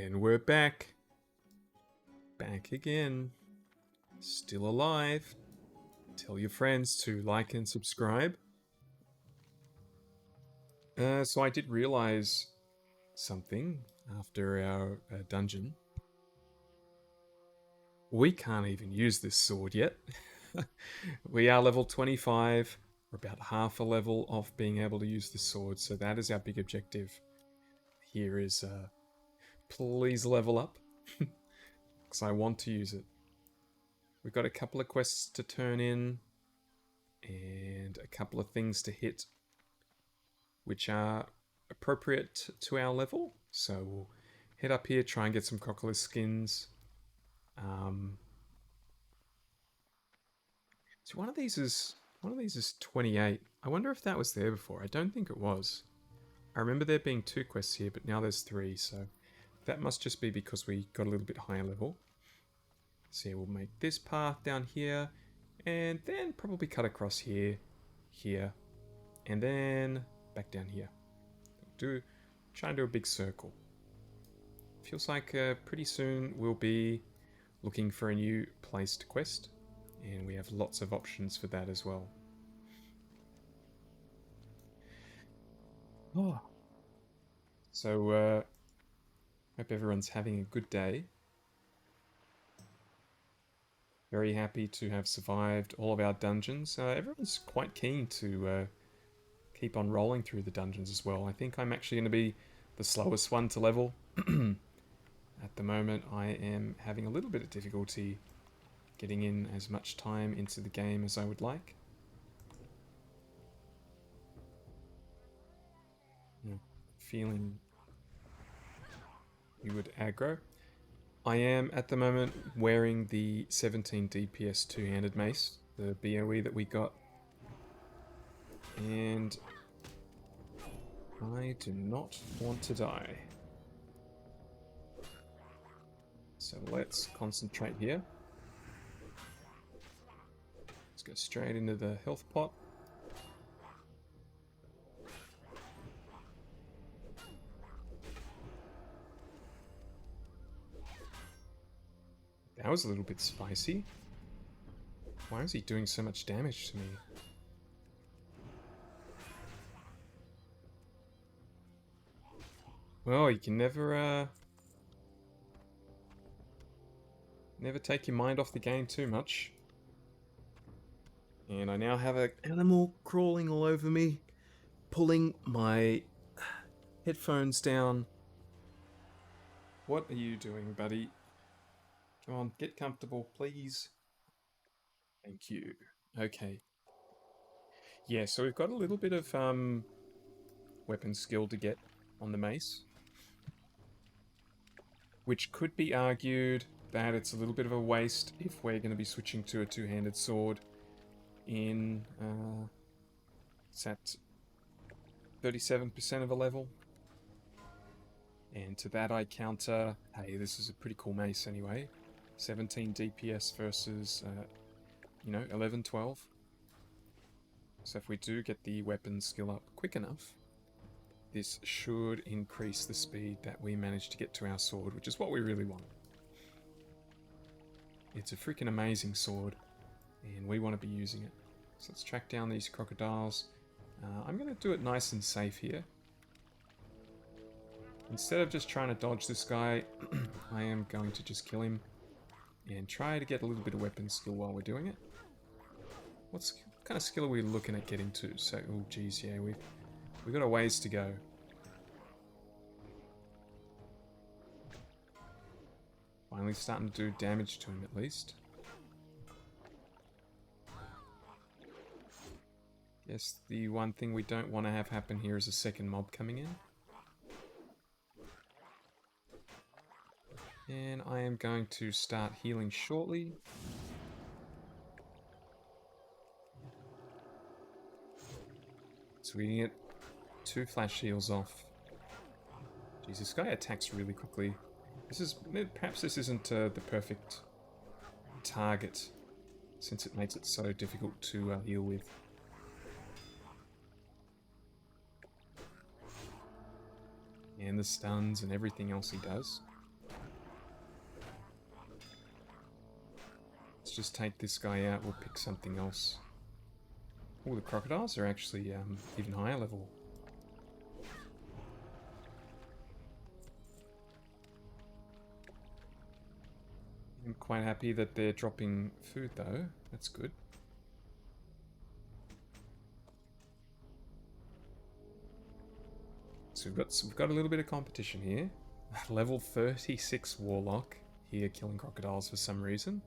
And we're back. Back again. Still alive. Tell your friends to like and subscribe. So I did realize something after our dungeon. We can't even use this sword yet. We are level 25. We're about half a level off being able to use the sword, so that is our big objective. Here is, please level up, because I want to use it. We've got a couple of quests to turn in, and a couple of things to hit, which are appropriate to our level. So we'll head up here, try and get some crocodile skins. So one of these is 28. I wonder if that was there before. I don't think it was. I remember there being 2 quests here, but now there's 3, so that must just be because we got a little bit higher level. So yeah, we'll make this path down here, and then probably cut across here, and then back down here. Try and do a big circle. Feels like pretty soon we'll be looking for a new place to quest, and we have lots of options for that as well. Oh. So, hope everyone's having a good day. Very happy to have survived all of our dungeons. Everyone's quite keen to keep on rolling through the dungeons as well. I think I'm actually going to be the slowest one to level. At the moment, I am having a little bit of difficulty getting in as much time into the game as I would like. Feeling you would aggro. I am at the moment wearing the 17 DPS two-handed mace, the BOE that we got. And I do not want to die. So let's concentrate here. Let's go straight into the health pot. That was a little bit spicy. Why is he doing so much damage to me? Well, you can never take your mind off the game too much. And I now have an animal crawling all over me, pulling my headphones down. What are you doing, buddy? Come on, get comfortable, please. Thank you. Okay. Yeah, so we've got a little bit of weapon skill to get on the mace, which could be argued that it's a little bit of a waste if we're going to be switching to a two-handed sword in it's at 37% of a level. And to that I counter, hey, this is a pretty cool mace anyway. 17 DPS versus, 11, 12. So if we do get the weapon skill up quick enough, this should increase the speed that we manage to get to our sword, which is what we really want. It's a freaking amazing sword, and we want to be using it. So let's track down these crocodiles. I'm going to do it nice and safe here. Instead of just trying to dodge this guy, I am going to just kill him and try to get a little bit of weapon skill while we're doing it. What kind of skill are we looking at getting to? So, oh geez, yeah, we've got a ways to go. Finally starting to do damage to him at least. Guess the one thing we don't want to have happen here is a second mob coming in. And I am going to start healing shortly. So we can get 2 flash heals off. Jeez, this guy attacks really quickly. Perhaps this isn't the perfect target, since it makes it so difficult to heal with. And the stuns and everything else he does. Let's just take this guy out. We'll pick something else. Oh, the crocodiles are actually even higher level. I'm quite happy that they're dropping food though. That's good. So we've got a little bit of competition here. Level 36 Warlock here killing crocodiles for some reason.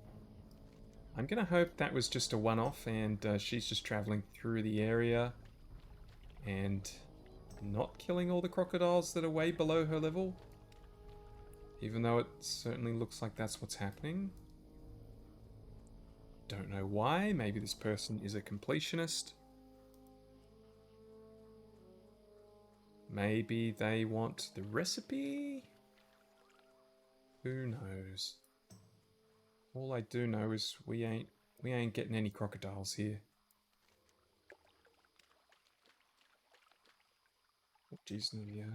I'm gonna hope that was just a one-off and she's just traveling through the area and not killing all the crocodiles that are way below her level. Even though it certainly looks like that's what's happening. Don't know why. Maybe this person is a completionist. Maybe they want the recipe? Who knows? All I do know is we ain't getting any crocodiles here. Oh, jeez, no, yeah.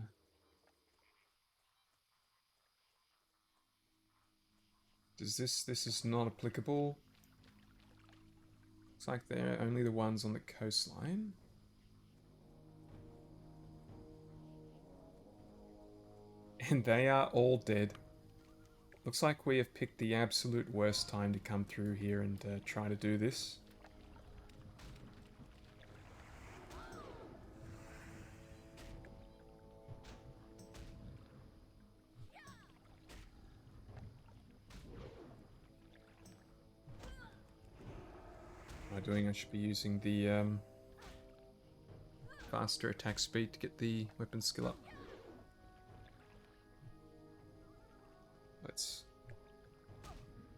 This is not applicable. Looks like they're only the ones on the coastline. And they are all dead. Looks like we have picked the absolute worst time to come through here and try to do this. What am I doing? I should be using the faster attack speed to get the weapon skill up.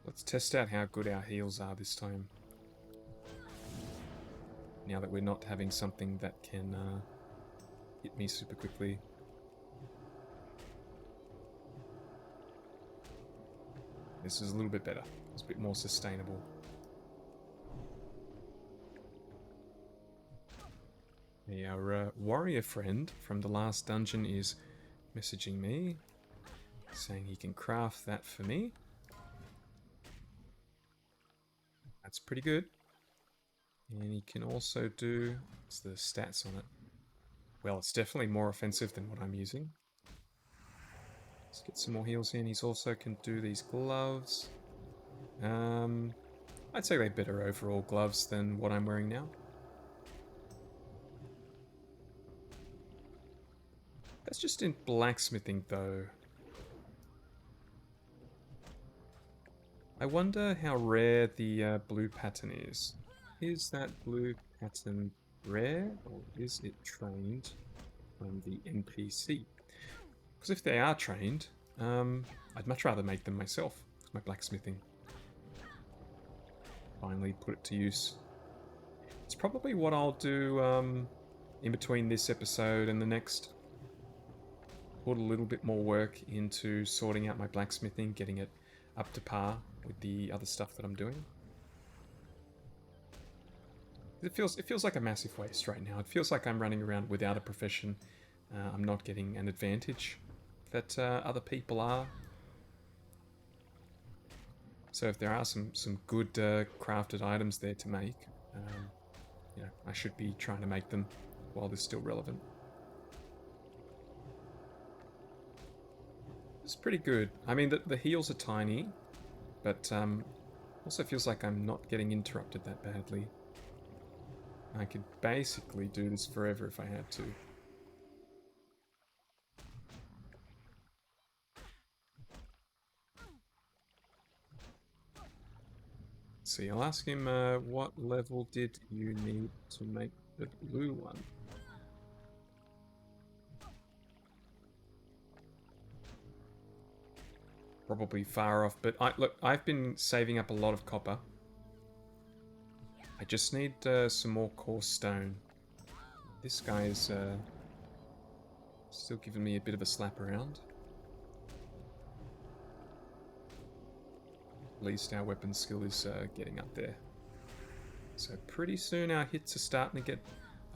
Let's test out how good our heals are this time. Now that we're not having something that can hit me super quickly. This is a little bit better. It's a bit more sustainable. Our warrior friend from the last dungeon is messaging me, saying he can craft that for me. That's pretty good. And he can also do... what's the stats on it? Well, it's definitely more offensive than what I'm using. Let's get some more heals in. He's also can do these gloves. I'd say they're better overall gloves than what I'm wearing now. That's just in blacksmithing though. I wonder how rare the blue pattern is. Is that blue pattern rare, or is it trained from the NPC? Because if they are trained, I'd much rather make them myself. My blacksmithing. Finally put it to use. It's probably what I'll do in between this episode and the next. Put a little bit more work into sorting out my blacksmithing, getting it up to par with the other stuff that I'm doing. It feels like a massive waste right now. It feels like I'm running around without a profession. I'm not getting an advantage that other people are. So if there are some good crafted items there to make, you know, I should be trying to make them while they're still relevant. It's pretty good. I mean, the heals are tiny, but also feels like I'm not getting interrupted that badly. I could basically do this forever if I had to. Let's see, I'll ask him what level did you need to make the blue one? Probably far off, but look, I've been saving up a lot of copper. I just need some more coarse stone. This guy is still giving me a bit of a slap around. At least our weapon skill is getting up there. So pretty soon our hits are starting to get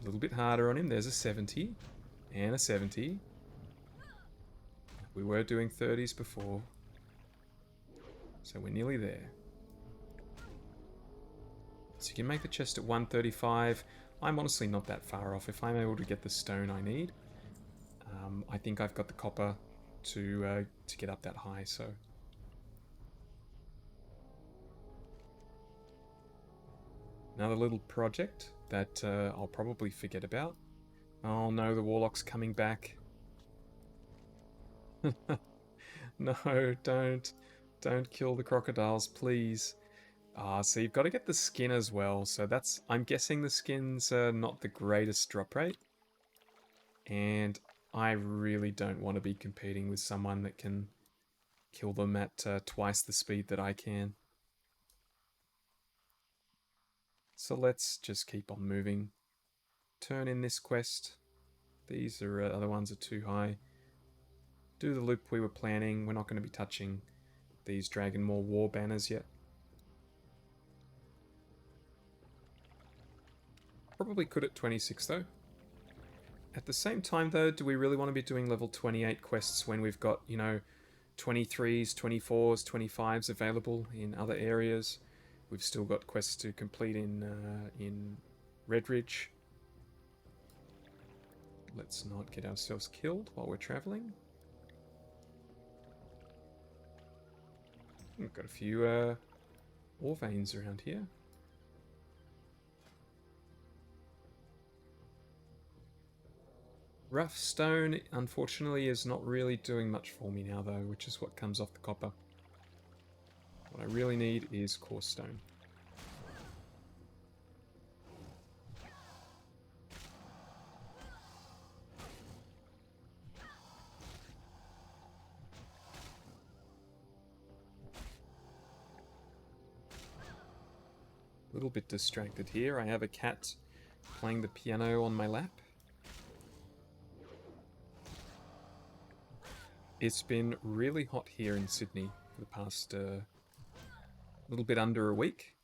a little bit harder on him. There's a 70 and a 70. We were doing 30s before. So we're nearly there. So you can make the chest at 135. I'm honestly not that far off. If I'm able to get the stone I need, I think I've got the copper to get up that high. So another little project that I'll probably forget about. Oh no, the warlock's coming back. No, don't kill the crocodiles, please. So you've got to get the skin as well. So that's, I'm guessing the skin's not the greatest drop rate. And I really don't want to be competing with someone that can kill them at twice the speed that I can. So let's just keep on moving. Turn in this quest. These are other ones are too high. Do the loop we were planning. We're not going to be touching these Dragon Maw war banners yet. Probably could at 26 though. At the same time though, do we really want to be doing level 28 quests when we've got, you know, 23s, 24s, 25s available in other areas? We've still got quests to complete in Redridge. Let's not get ourselves killed while we're traveling. We've got a few ore veins around here. Rough stone, unfortunately, is not really doing much for me now, though, which is what comes off the copper. What I really need is coarse stone. A little bit distracted here. I have a cat playing the piano on my lap. It's been really hot here in Sydney for the past little bit under a week.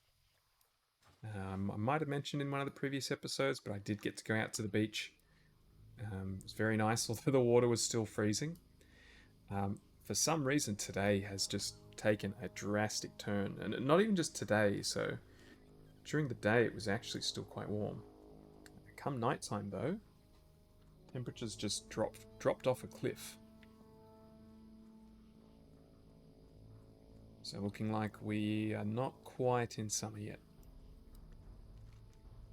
I might have mentioned in one of the previous episodes, but I did get to go out to the beach. It was very nice, although the water was still freezing. For some reason today has just taken a drastic turn, and not even just today, so during the day it was actually still quite warm. Come nighttime though, temperatures just dropped off a cliff. So looking like we are not quite in summer yet.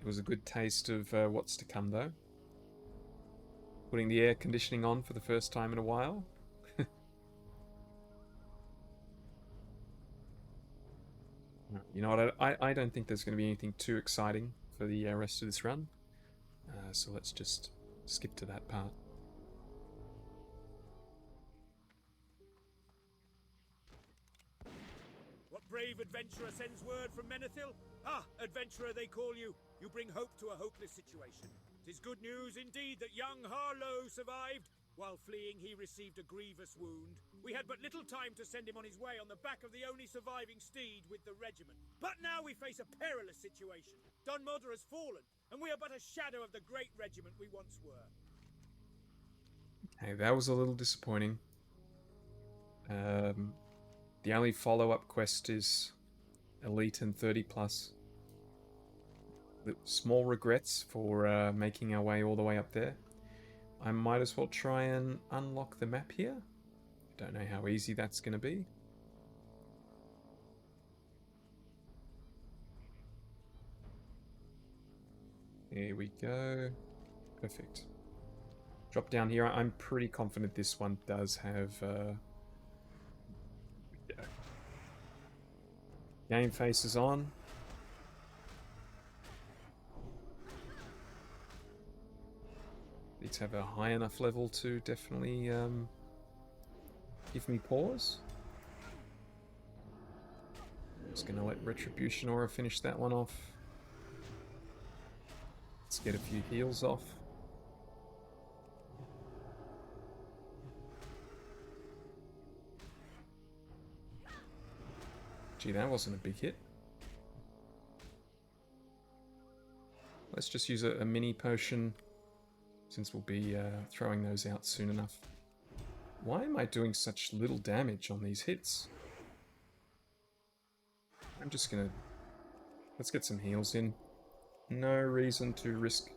It was a good taste of what's to come though. Putting the air conditioning on for the first time in a while. You know what, I don't think there's going to be anything too exciting for the rest of this run. So let's just skip to that part. Brave adventurer sends word from Menethil? Ah, adventurer they call you. You bring hope to a hopeless situation. 'Tis good news indeed that young Harlow survived. While fleeing, he received a grievous wound. We had but little time to send him on his way on the back of the only surviving steed with the regiment. But now we face a perilous situation. Dunmodder has fallen, and we are but a shadow of the great regiment we once were. Hey, that was a little disappointing. The only follow-up quest is Elite and 30 plus. Small regrets for making our way all the way up there. I might as well try and unlock the map here. Don't know how easy that's going to be. Here we go. Perfect. Drop down here. I'm pretty confident this one does have... Game face is on. Need to have a high enough level to definitely give me pause. Just gonna let Retribution Aura finish that one off. Let's get a few heals off. Gee, that wasn't a big hit. Let's just use a mini potion, since we'll be throwing those out soon enough. Why am I doing such little damage on these hits? I'm just gonna Let's get some heals in. No reason to risk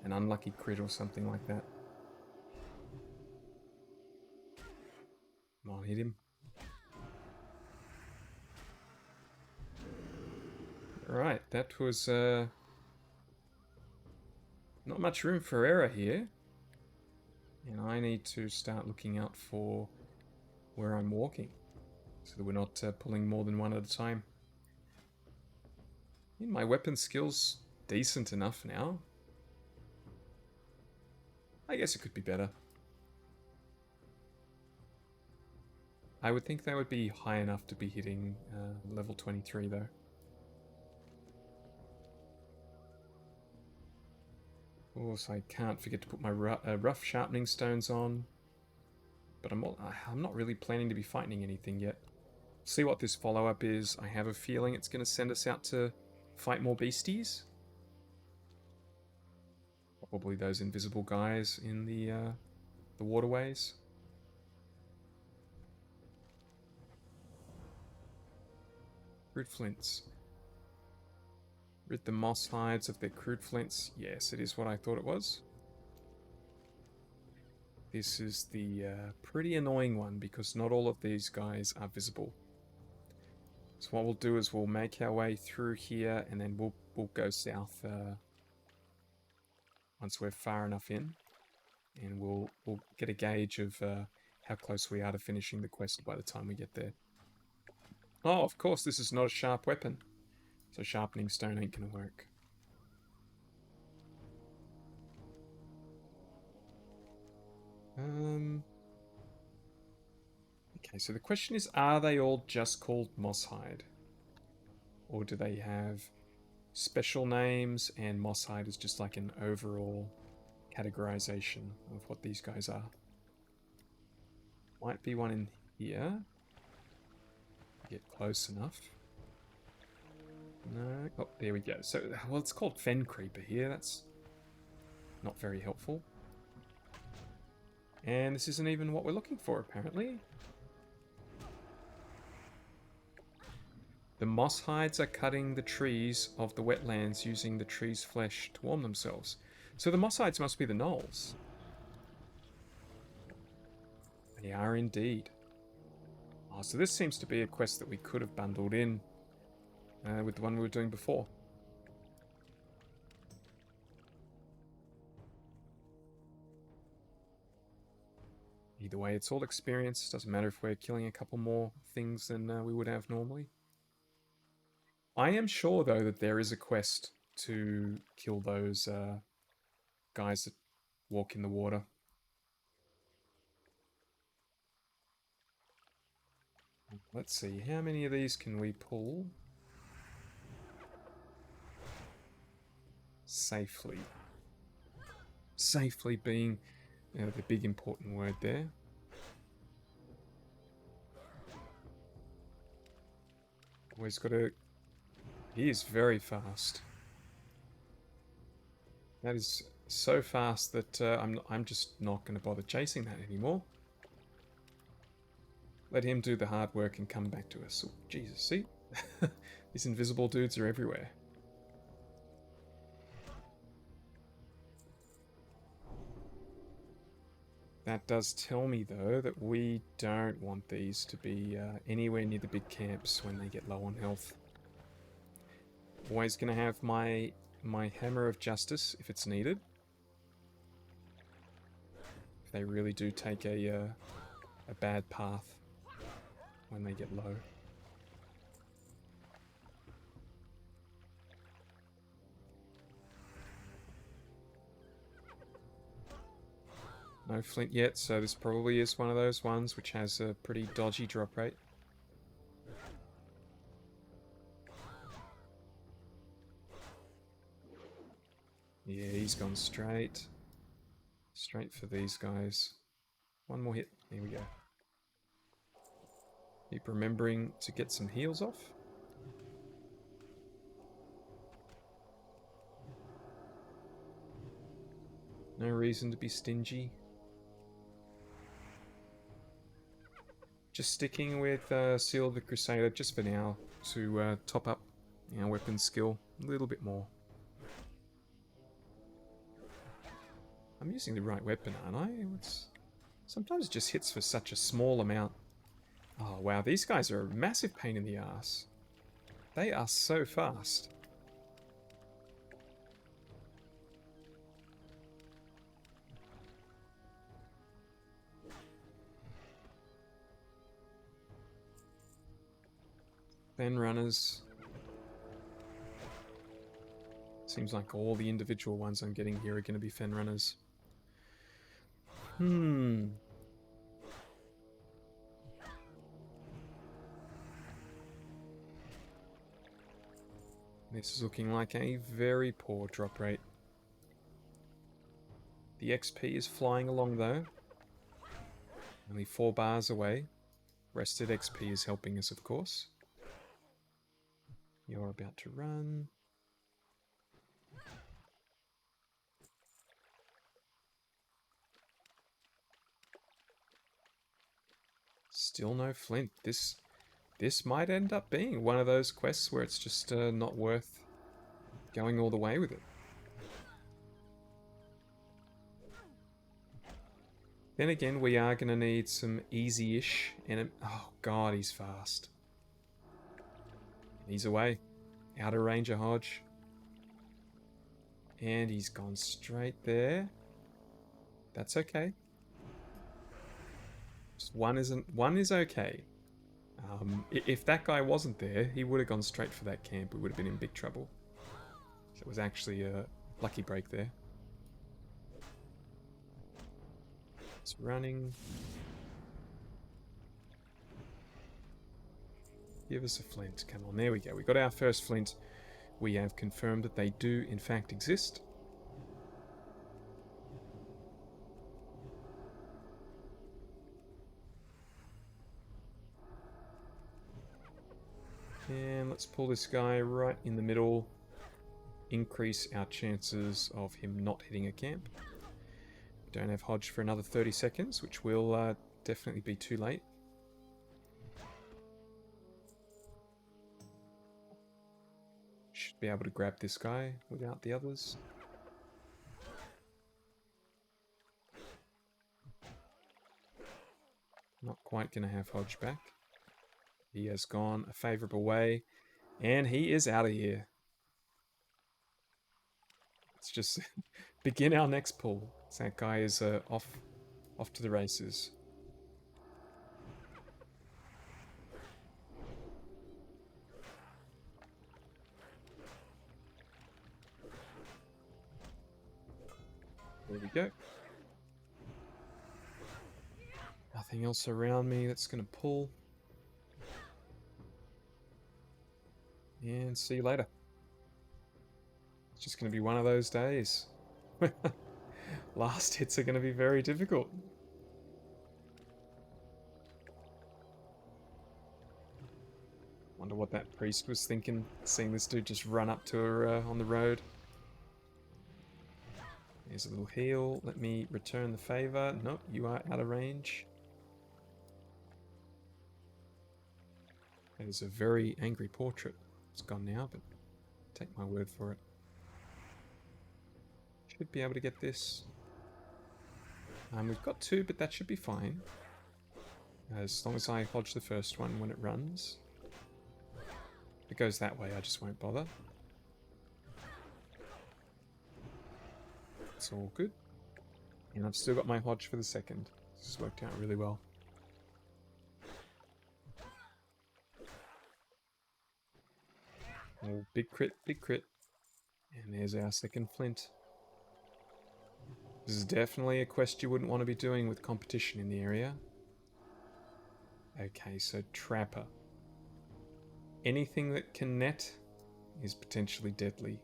an unlucky crit or something like that. Come on, hit him. Right, that was not much room for error here. And I need to start looking out for where I'm walking, so that we're not pulling more than one at a time. My weapon skill's decent enough now. I guess it could be better. I would think that would be high enough to be hitting level 23 though. Of course, I can't forget to put my rough sharpening stones on. But I'm not really planning to be fighting anything yet. See what this follow-up is. I have a feeling it's going to send us out to fight more beasties. Probably those invisible guys in the waterways. Crude flints. Rid the moss hides of their crude flints. Yes, it is what I thought it was. This is the pretty annoying one because not all of these guys are visible. So what we'll do is we'll make our way through here and then we'll go south once we're far enough in, and we'll get a gauge of how close we are to finishing the quest by the time we get there. Oh, of course, this is not a sharp weapon, so sharpening stone ain't gonna work. Okay, so the question is, are they all just called Mosshide? Or do they have special names and Mosshide is just like an overall categorization of what these guys are? Might be one in here. Get close enough. No, oh, there we go. So, well, it's called Fen Creeper here. That's not very helpful. And this isn't even what we're looking for, apparently. The moss hides are cutting the trees of the wetlands using the tree's flesh to warm themselves. So the moss hides must be the gnolls. They are indeed. Oh, so this seems to be a quest that we could have bundled in with the one we were doing before. Either way, it's all experience. Doesn't matter if we're killing a couple more things than we would have normally. I am sure, though, that there is a quest to kill those guys that walk in the water. Let's see, how many of these can we pull safely? Safely being the big important word there. Always got to... He is very fast. That is so fast that I'm just not going to bother chasing that anymore. Let him do the hard work and come back to us. Oh, Jesus, see? These invisible dudes are everywhere. That does tell me, though, that we don't want these to be anywhere near the big camps when they get low on health. Always going to have my hammer of justice if it's needed. If they really do take a bad path when they get low. No flint yet, so this probably is one of those ones which has a pretty dodgy drop rate. Yeah, he's gone straight. Straight for these guys. One more hit. Here we go. Keep remembering to get some heals off. No reason to be stingy. Just sticking with Seal the Crusader just for now to top up Our weapon skill, a little bit more. I'm using the right weapon, aren't I? Sometimes it just hits for such a small amount. Oh wow, these guys are a massive pain in the ass. They are so fast. Fen runners. Seems like all the individual ones I'm getting here are going to be Fen runners. This is looking like a very poor drop rate. The XP is flying along though. Only 4 bars away. Rested XP is helping us, of course. You're about to run. Still no flint. This might end up being one of those quests where it's just not worth going all the way with it. Then again, we are going to need some easy-ish... Oh god, he's fast. He's away. Out of range of Hodge. And he's gone straight there. That's okay. Just one is okay. If that guy wasn't there, he would have gone straight for that camp. We would have been in big trouble. So it was actually a lucky break there. It's running. Give us a flint. Come on, there we go. We got our first flint. We have confirmed that they do, in fact, exist. And let's pull this guy right in the middle. Increase our chances of him not hitting a camp. Don't have Hodge for another 30 seconds, which will definitely be too late. Should be able to grab this guy without the others. Not quite going to have Hodge back. He has gone a favourable way, and he is out of here. Let's just begin our next pull. So that guy is off to the races. There we go. Nothing else around me that's going to pull. And see you later. It's just going to be one of those days. Last hits are going to be very difficult. Wonder what that priest was thinking, seeing this dude just run up to her on the road. There's a little heal. Let me return the favor. Nope, you are out of range. That is a very angry portrait. It's gone now, but take my word for it. Should be able to get this. We've got 2, but that should be fine. As long as I hodge the first one when it runs. If it goes that way, I just won't bother. It's all good. And I've still got my hodge for the second. This has worked out really well. Oh, big crit, big crit. And there's our second flint. This is definitely a quest you wouldn't want to be doing with competition in the area. Okay, so Trapper. Anything that can net is potentially deadly.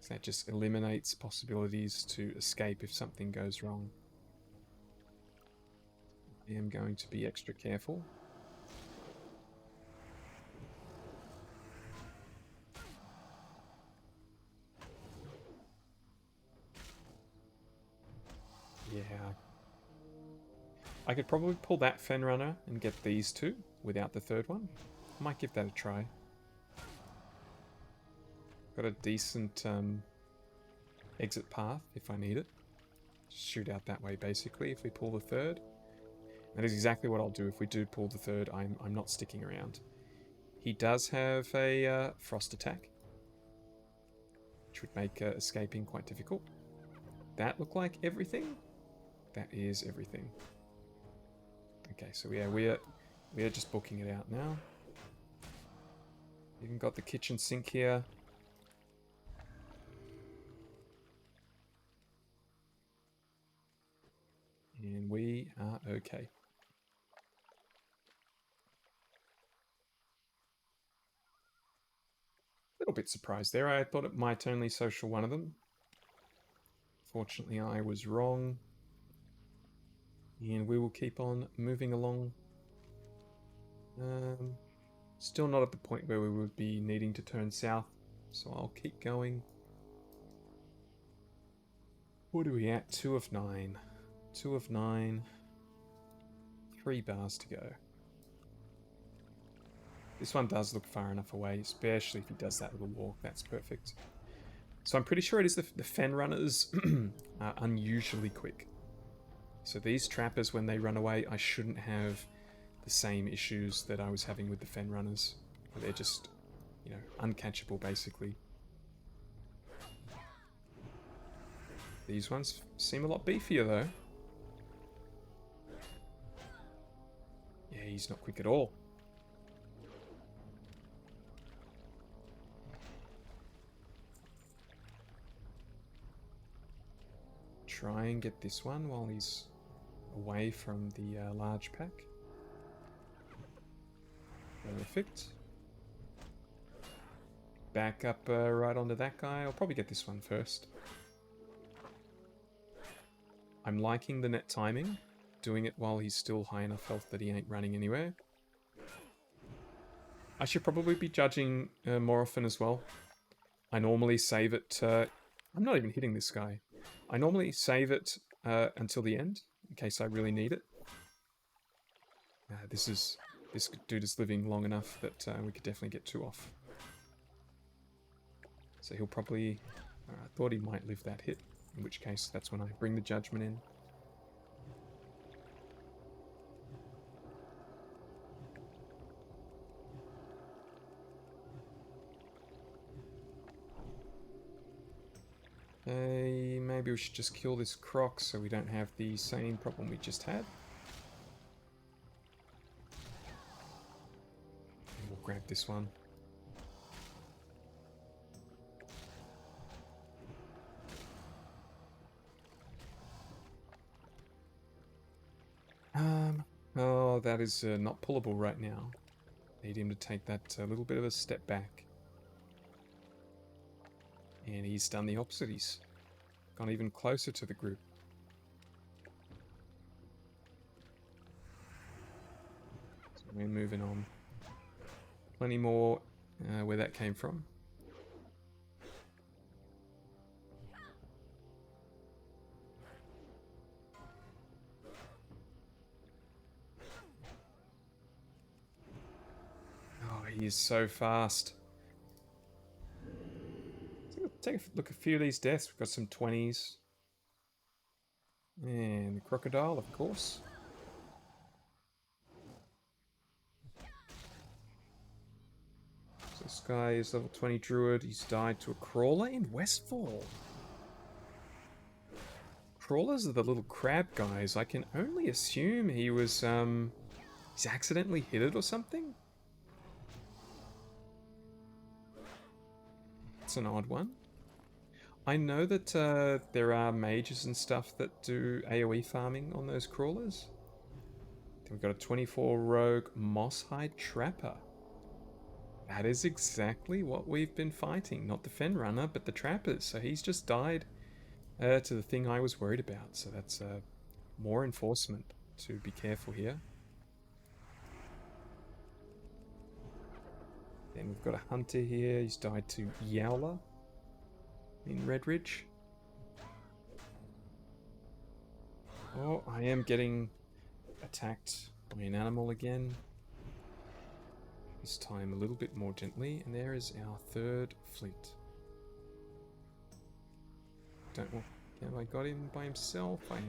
So that just eliminates possibilities to escape if something goes wrong. I am going to be extra careful. Yeah. I could probably pull that Fen Runner and get these 2 without the third one. I might give that a try. Got a decent exit path if I need it. Shoot out that way basically if we pull the third. That is exactly what I'll do if we do pull the third. I'm not sticking around. He does have a frost attack, which would make escaping quite difficult. That look like everything? That is everything. Okay, so yeah, we are just booking it out now. Even got the kitchen sink here. And we are okay. Little bit surprised there. I thought it might only social one of them. Fortunately, I was wrong. And we will keep on moving along. Still not at the point where we would be needing to turn south, so I'll keep going. What are we at? 2 of 9. 2 of 9. 3 bars to go. This one does look far enough away, especially if he does that little walk. That's perfect. So I'm pretty sure it is the fen runners are unusually quick. So these trappers, when they run away, I shouldn't have the same issues that I was having with the fen runners. They're just, you know, uncatchable basically. These ones seem a lot beefier though. Yeah, he's not quick at all. Try and get this one while he's away from the large pack. Perfect. Back up right onto that guy. I'll probably get this one first. I'm liking the net timing. Doing it while he's still high enough health that he ain't running anywhere. I should probably be judging more often as well. I normally save it... I'm not even hitting this guy. I normally save it until the end, in case I really need it. This dude is living long enough that we could definitely get 2 off. So he'll probably... I thought he might live that hit, in which case that's when I bring the judgment in. Maybe we should just kill this croc so we don't have the same problem we just had. And we'll grab this one. Oh, that is not pullable right now. Need him to take that little bit of a step back. And he's done the opposite. He's gone even closer to the group. So we're moving on. Plenty more where that came from. Oh, he is so fast. Take a look at a few of these deaths. We've got some 20s. And the crocodile, of course. So this guy is level 20 druid. He's died to a crawler in Westfall. Crawlers are the little crab guys. I can only assume he was, he's accidentally hit it or something? It's an odd one. I know that there are mages and stuff that do AoE farming on those crawlers. Then we've got a 24 rogue Moss-hide Trapper. That is exactly what we've been fighting. Not the Fen Runner, but the Trappers. So he's just died to the thing I was worried about. So that's more enforcement to be careful here. Then we've got a Hunter here. He's died to Yowler in Redridge. Oh, I am getting attacked by an animal again. This time a little bit more gently. And there is our third fleet. don't... Well, have I got him by himself? I have.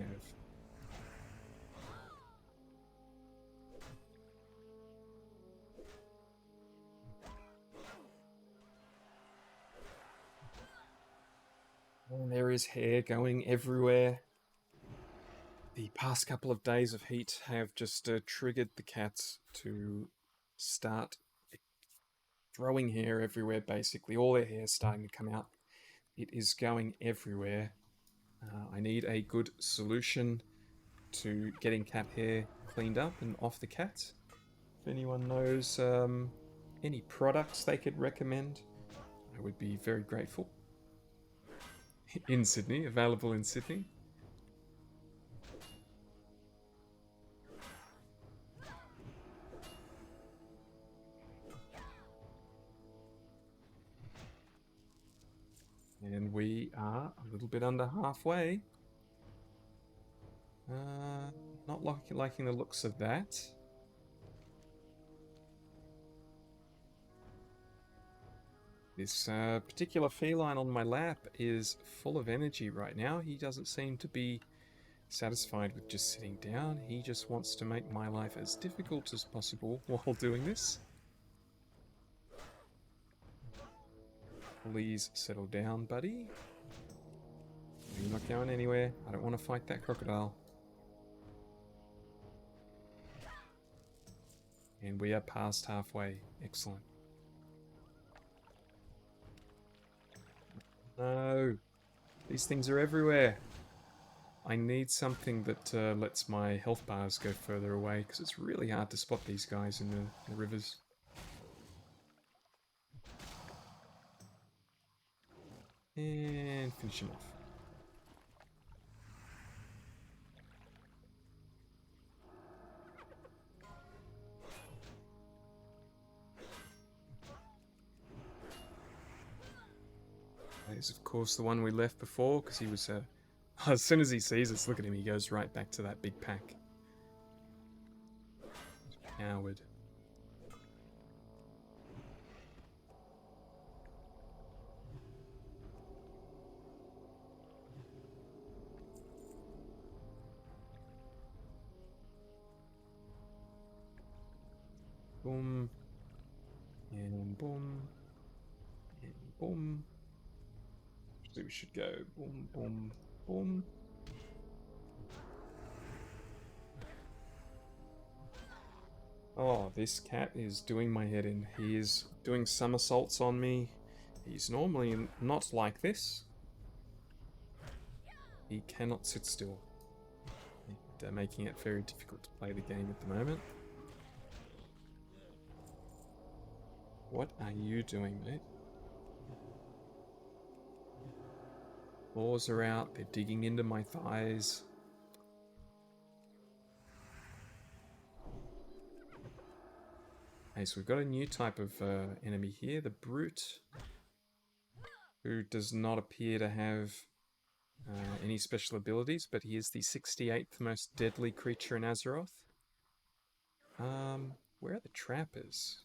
And there is hair going everywhere. The past couple of days of heat have just triggered the cats to start throwing hair everywhere, basically. All their hair is starting to come out. It is going everywhere. I need a good solution to getting cat hair cleaned up and off the cats. If anyone knows any products they could recommend, I would be very grateful. In Sydney, available in Sydney. And we are a little bit under halfway. Not liking the looks of that. This particular feline on my lap is full of energy right now. He doesn't seem to be satisfied with just sitting down. He just wants to make my life as difficult as possible while doing this. Please settle down, buddy. You're not going anywhere. I don't want to fight that crocodile. And we are past halfway. Excellent. No. These things are everywhere. I need something that lets my health bars go further away, because it's really hard to spot these guys in the rivers. And finish him off. That is, of course, the one we left before, because he was... as soon as he sees us, look at him, he goes right back to that big pack. Coward. Boom. And boom. And boom. Actually, we should go boom, boom, boom. Oh, this cat is doing my head in. He is doing somersaults on me. He's normally not like this. He cannot sit still. They're making it very difficult to play the game at the moment. What are you doing, mate? Claws are out. They're digging into my thighs. Okay, so we've got a new type of enemy here, the Brute, who does not appear to have any special abilities, but he is the 68th most deadly creature in Azeroth. Where are the trappers?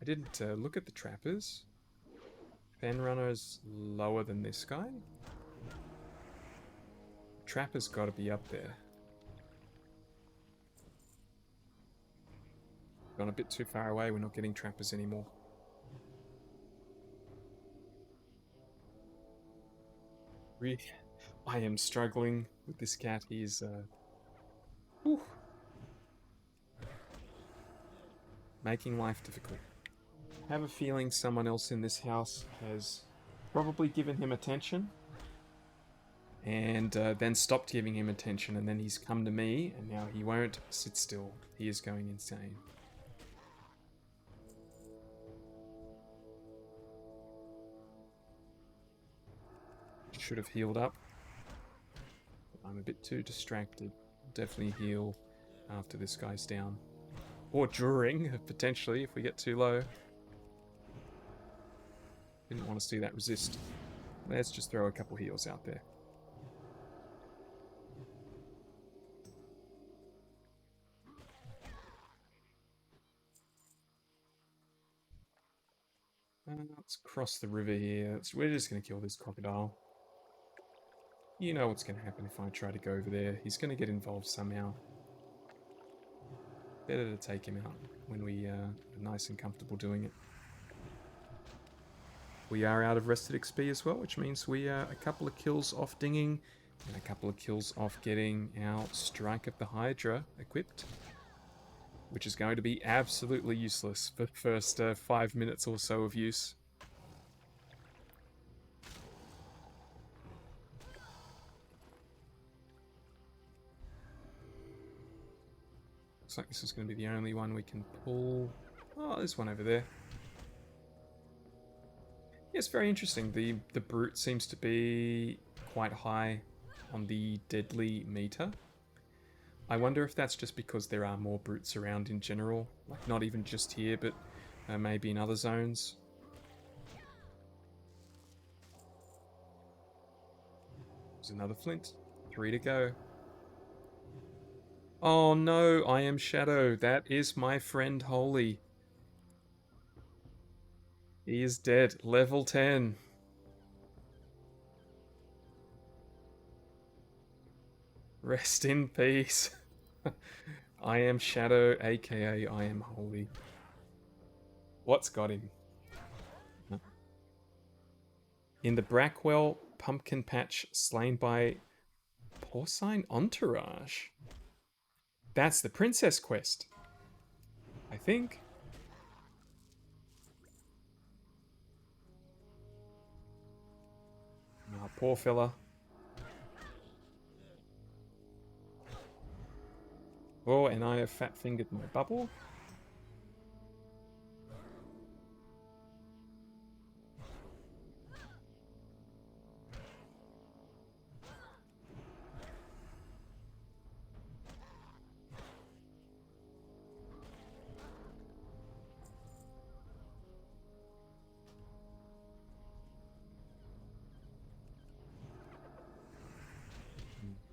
I didn't look at the trappers. Fenrunner is lower than this guy. Trapper's got to be up there. Gone a bit too far away, we're not getting trappers anymore. Really, I am struggling with this cat. He's making life difficult. I have a feeling someone else in this house has probably given him attention and then stopped giving him attention, and then he's come to me and now he won't sit still. He is going insane. Should have healed up. I'm a bit too distracted. Definitely heal after this guy's down. Or during, potentially, if we get too low. Didn't want to see that resist. Let's just throw a couple heals out there. Let's cross the river here. We're just going to kill this crocodile. You know what's going to happen if I try to go over there. He's going to get involved somehow. Better to take him out when we are nice and comfortable doing it. We are out of rested XP as well, which means we are a couple of kills off dinging and a couple of kills off getting our Strike of the Hydra equipped, which is going to be absolutely useless for the first 5 minutes or so of use. Looks like this is going to be the only one we can pull. Oh, there's one over there. Yeah, it's very interesting. The brute seems to be quite high on the deadly meter. I wonder if that's just because there are more brutes around in general. Like, not even just here, but maybe in other zones. There's another flint. 3 to go. Oh no, I am Shadow. That is my friend Holy. He is dead. Level 10. Rest in peace. I am Shadow, aka I am Holy. What's got him? In the Brackwell pumpkin patch, slain by porcine entourage. That's the princess quest, I think. Oh, poor fella. Oh, and I have fat-fingered my bubble.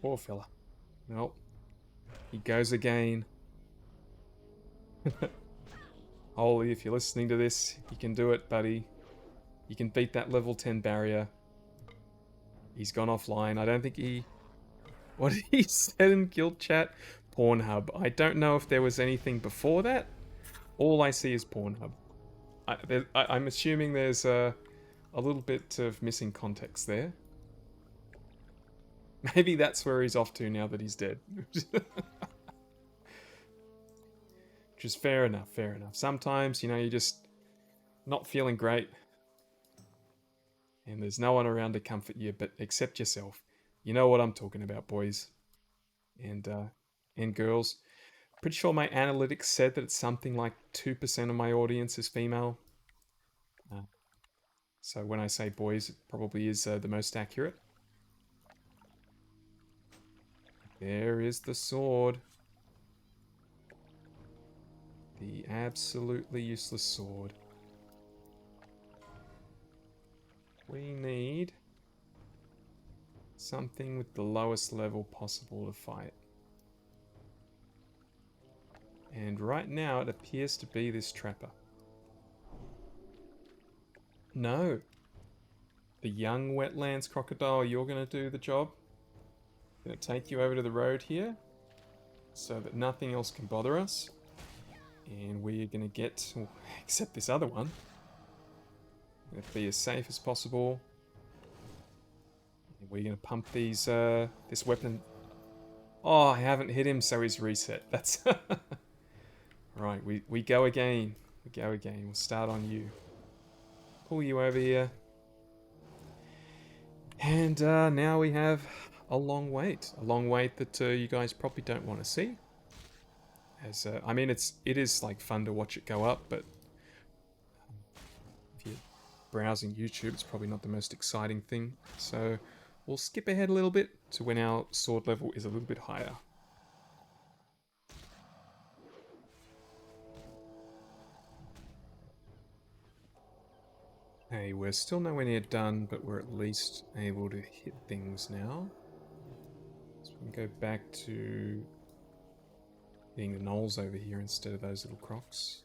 Poor fella. Nope. He goes again. Holy, if you're listening to this, you can do it, buddy. You can beat that level 10 barrier. He's gone offline. I don't think he... What did he said in guild chat? Pornhub. I don't know if there was anything before that. All I see is Pornhub. I'm assuming there's a little bit of missing context there. Maybe that's where he's off to now that he's dead. Which is fair enough, fair enough. Sometimes, you know, you're just not feeling great. And there's no one around to comfort you but except yourself. You know what I'm talking about, boys. And girls. Pretty sure my analytics said that it's something like 2% of my audience is female. So when I say boys, it probably is the most accurate. There is the sword. The absolutely useless sword. We need something with the lowest level possible to fight. And right now it appears to be this trapper. No. The young Wetlands crocodile, you're going to do the job. I'm going to take you over to the road here so that nothing else can bother us. And we're going to get, except this other one, going to be as safe as possible. And we're going to pump these, this weapon. Oh, I haven't hit him, so he's reset. That's... Right, we go again. We go again. We'll start on you. Pull you over here. And now we have a long wait. A long wait that you guys probably don't want to see. As I mean, it is like fun to watch it go up, but if you're browsing YouTube, it's probably not the most exciting thing. So we'll skip ahead a little bit to when our sword level is a little bit higher. Hey, we're still nowhere near done, but we're at least able to hit things now. So we can go back to hitting the knolls over here instead of those little crocs.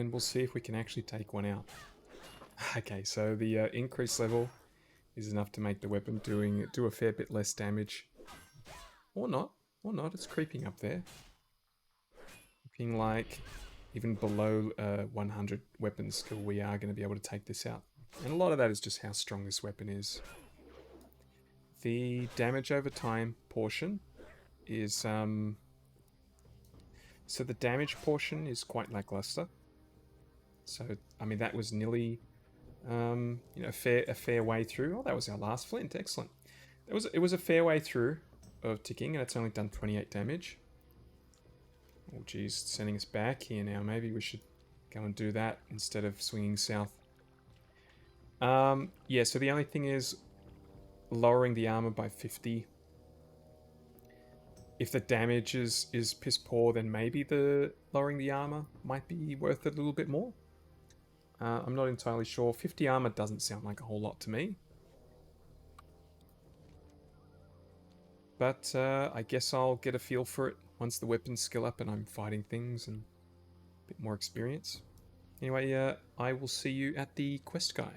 and we'll see if we can actually take one out. Okay, so the increased level is enough to make the weapon do a fair bit less damage. Or not. It's creeping up there. Looking like even below 100 weapon skill, we are going to be able to take this out. And a lot of that is just how strong this weapon is. The damage over time portion is... so the damage portion is quite lackluster. So, I mean, that was nearly... you know, a fair way through. Oh, that was our last flint. Excellent. It was a fair way through of ticking, and it's only done 28 damage. Oh, geez, sending us back here now. Maybe we should go and do that instead of swinging south. Yeah, so the only thing is lowering the armor by 50. If the damage is piss poor, then maybe the lowering the armor might be worth it a little bit more. I'm not entirely sure. 50 armor doesn't sound like a whole lot to me. But I guess I'll get a feel for it once the weapons skill up and I'm fighting things and a bit more experience. Anyway, I will see you at the quest guy.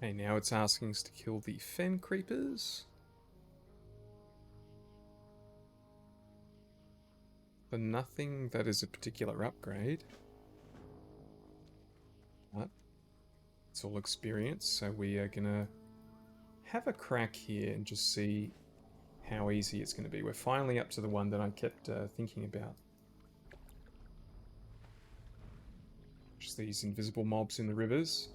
Okay, now it's asking us to kill the fen creepers. But nothing that is a particular upgrade. But it's all experience, so we are gonna have a crack here and just see how easy it's gonna be. We're finally up to the one that I kept thinking about. Just these invisible mobs in the rivers.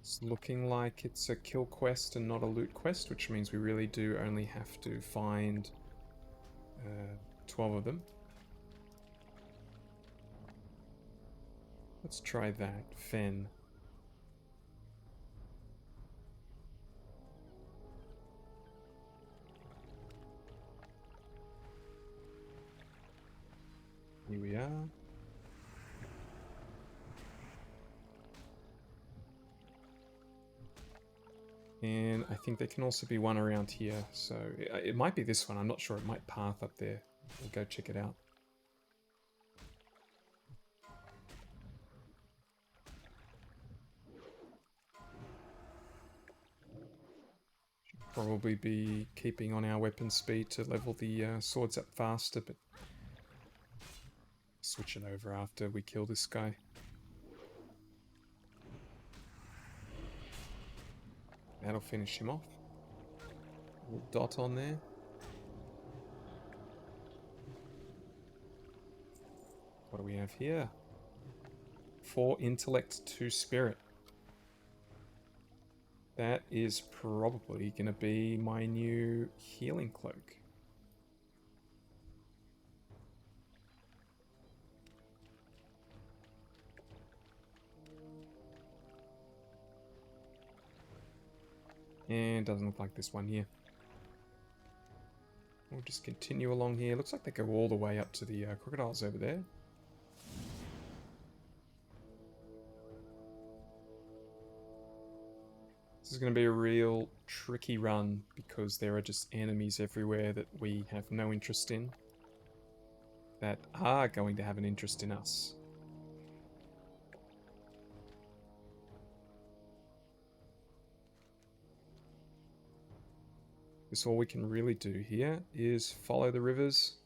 It's looking like it's a kill quest and not a loot quest, which means we really do only have to find 12 of them. Let's try that. Fen. Here we are. And I think there can also be one around here, so it might be this one. I'm not sure. It might path up there. We'll go check it out. Should probably be keeping on our weapon speed to level the swords up faster, but switch it over after we kill this guy. That'll finish him off. A little dot on there. What do we have here? 4 intellect, 2 spirit. That is probably going to be my new healing cloak. And doesn't look like this one here. We'll just continue along here. Looks like they go all the way up to the crocodiles over there. This is going to be a real tricky run because there are just enemies everywhere that we have no interest in, that are going to have an interest in us. So all we can really do here is follow the rivers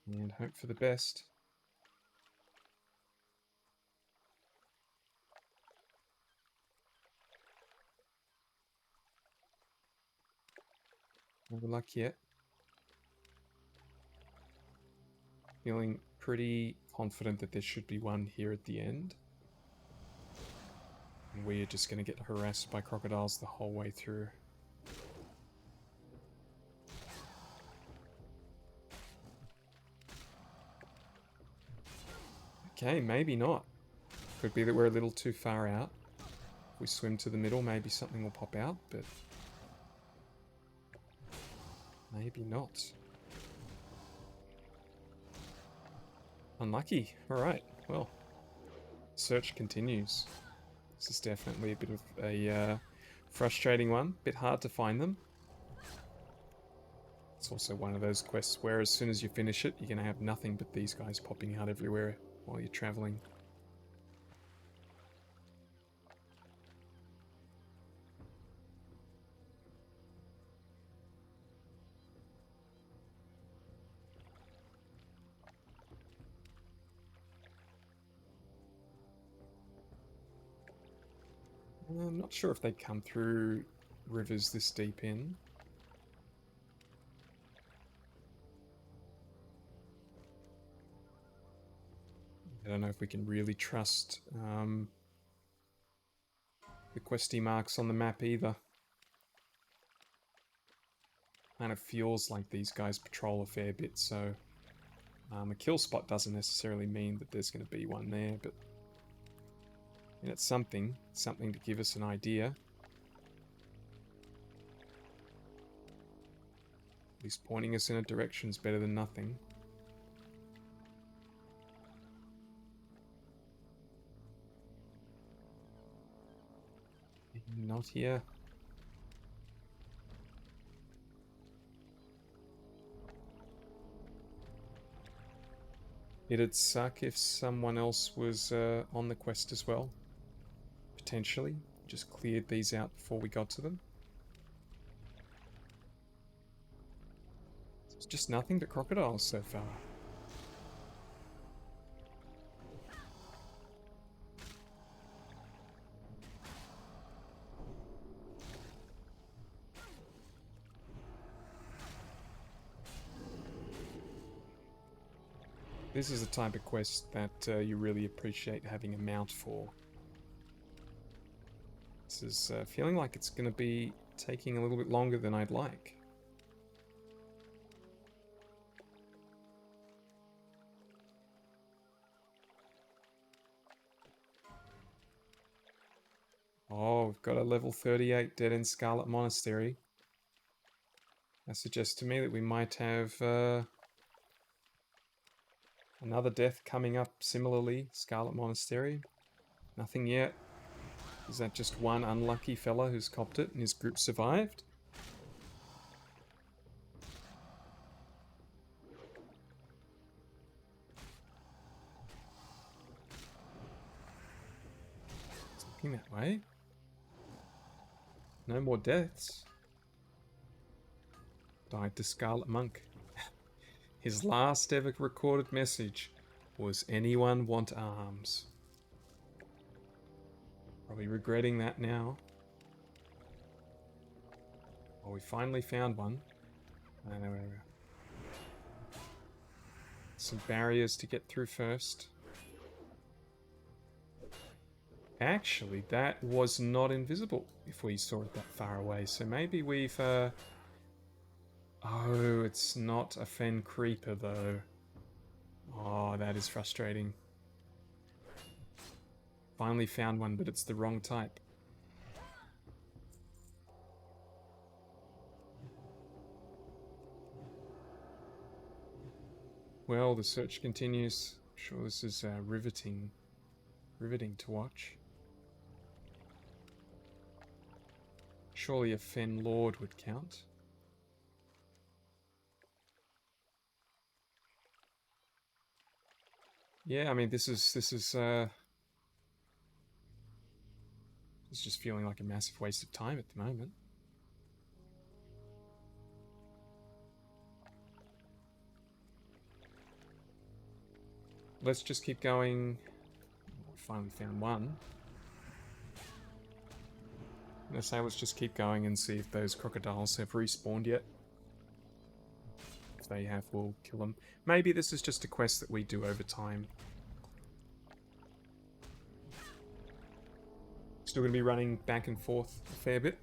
and hope for the best. No luck yet. Feeling pretty confident that there should be one here at the end. And we are just going to get harassed by crocodiles the whole way through. Okay, maybe not. Could be that we're a little too far out. If we swim to the middle, maybe something will pop out, but maybe not. Unlucky. Alright, well, search continues. This is definitely a bit of a frustrating one. Bit hard to find them. It's also one of those quests where as soon as you finish it, you're going to have nothing but these guys popping out everywhere while you're traveling. I'm not sure if they come through rivers this deep in. I don't know if we can really trust the questy marks on the map either. Kind of feels like these guys patrol a fair bit, so a kill spot doesn't necessarily mean that there's going to be one there, but and it's something to give us an idea. At least pointing us in a direction is better than nothing. Not here. It'd suck if someone else was on the quest as well. Potentially. Just cleared these out before we got to them. It's just nothing but crocodiles so far. This is a type of quest that you really appreciate having a mount for. This is feeling like it's going to be taking a little bit longer than I'd like. Oh, we've got a level 38 dead-end Scarlet Monastery. That suggests to me that we might have another death coming up similarly. Scarlet Monastery. Nothing yet. Is that just one unlucky fella who's copped it and his group survived? It's looking that way. No more deaths. Died to Scarlet Monk. His last ever recorded message was, "Anyone want arms?" Probably regretting that now. Well, we finally found one. Some barriers to get through first. Actually, that was not invisible if we saw it that far away. So maybe we've... Oh, it's not a Fen Creeper, though. Oh, that is frustrating. Finally found one, but it's the wrong type. Well, the search continues. I'm sure this is riveting to watch. Surely a Fen Lord would count. Yeah, I mean, this is it's just feeling like a massive waste of time at the moment. Let's just keep going. We finally found one. I'm gonna say let's just keep going and see if those crocodiles have respawned yet. If they have, we'll kill them. Maybe this is just a quest that we do over time. Still going to be running back and forth a fair bit.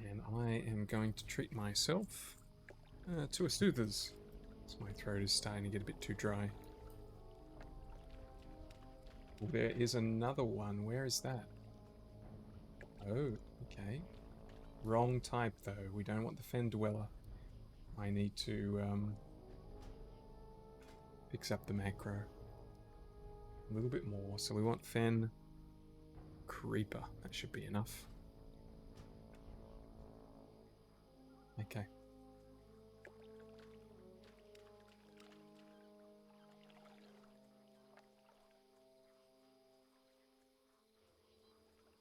And I am going to treat myself to a Soothers. So my throat is starting to get a bit too dry. Well, there is another one. Where is that? Oh, okay. Wrong type, though. We don't want the Fen Dweller. I need to fix up the macro a little bit more. So we want Fen Creeper. That should be enough. Okay.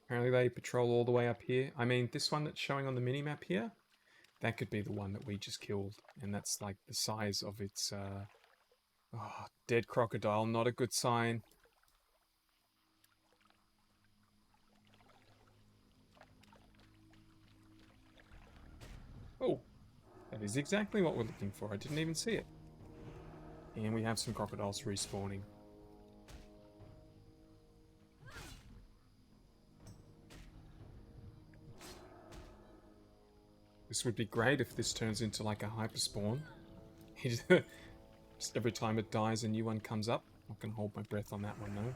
Apparently they patrol all the way up here. I mean, this one that's showing on the minimap here, that could be the one that we just killed. And that's like the size of its... Oh, dead crocodile, not a good sign. Oh, that is exactly what we're looking for. I didn't even see it. And we have some crocodiles respawning. This would be great if this turns into like a hyperspawn. Just every time it dies, a new one comes up. I can hold my breath on that one though.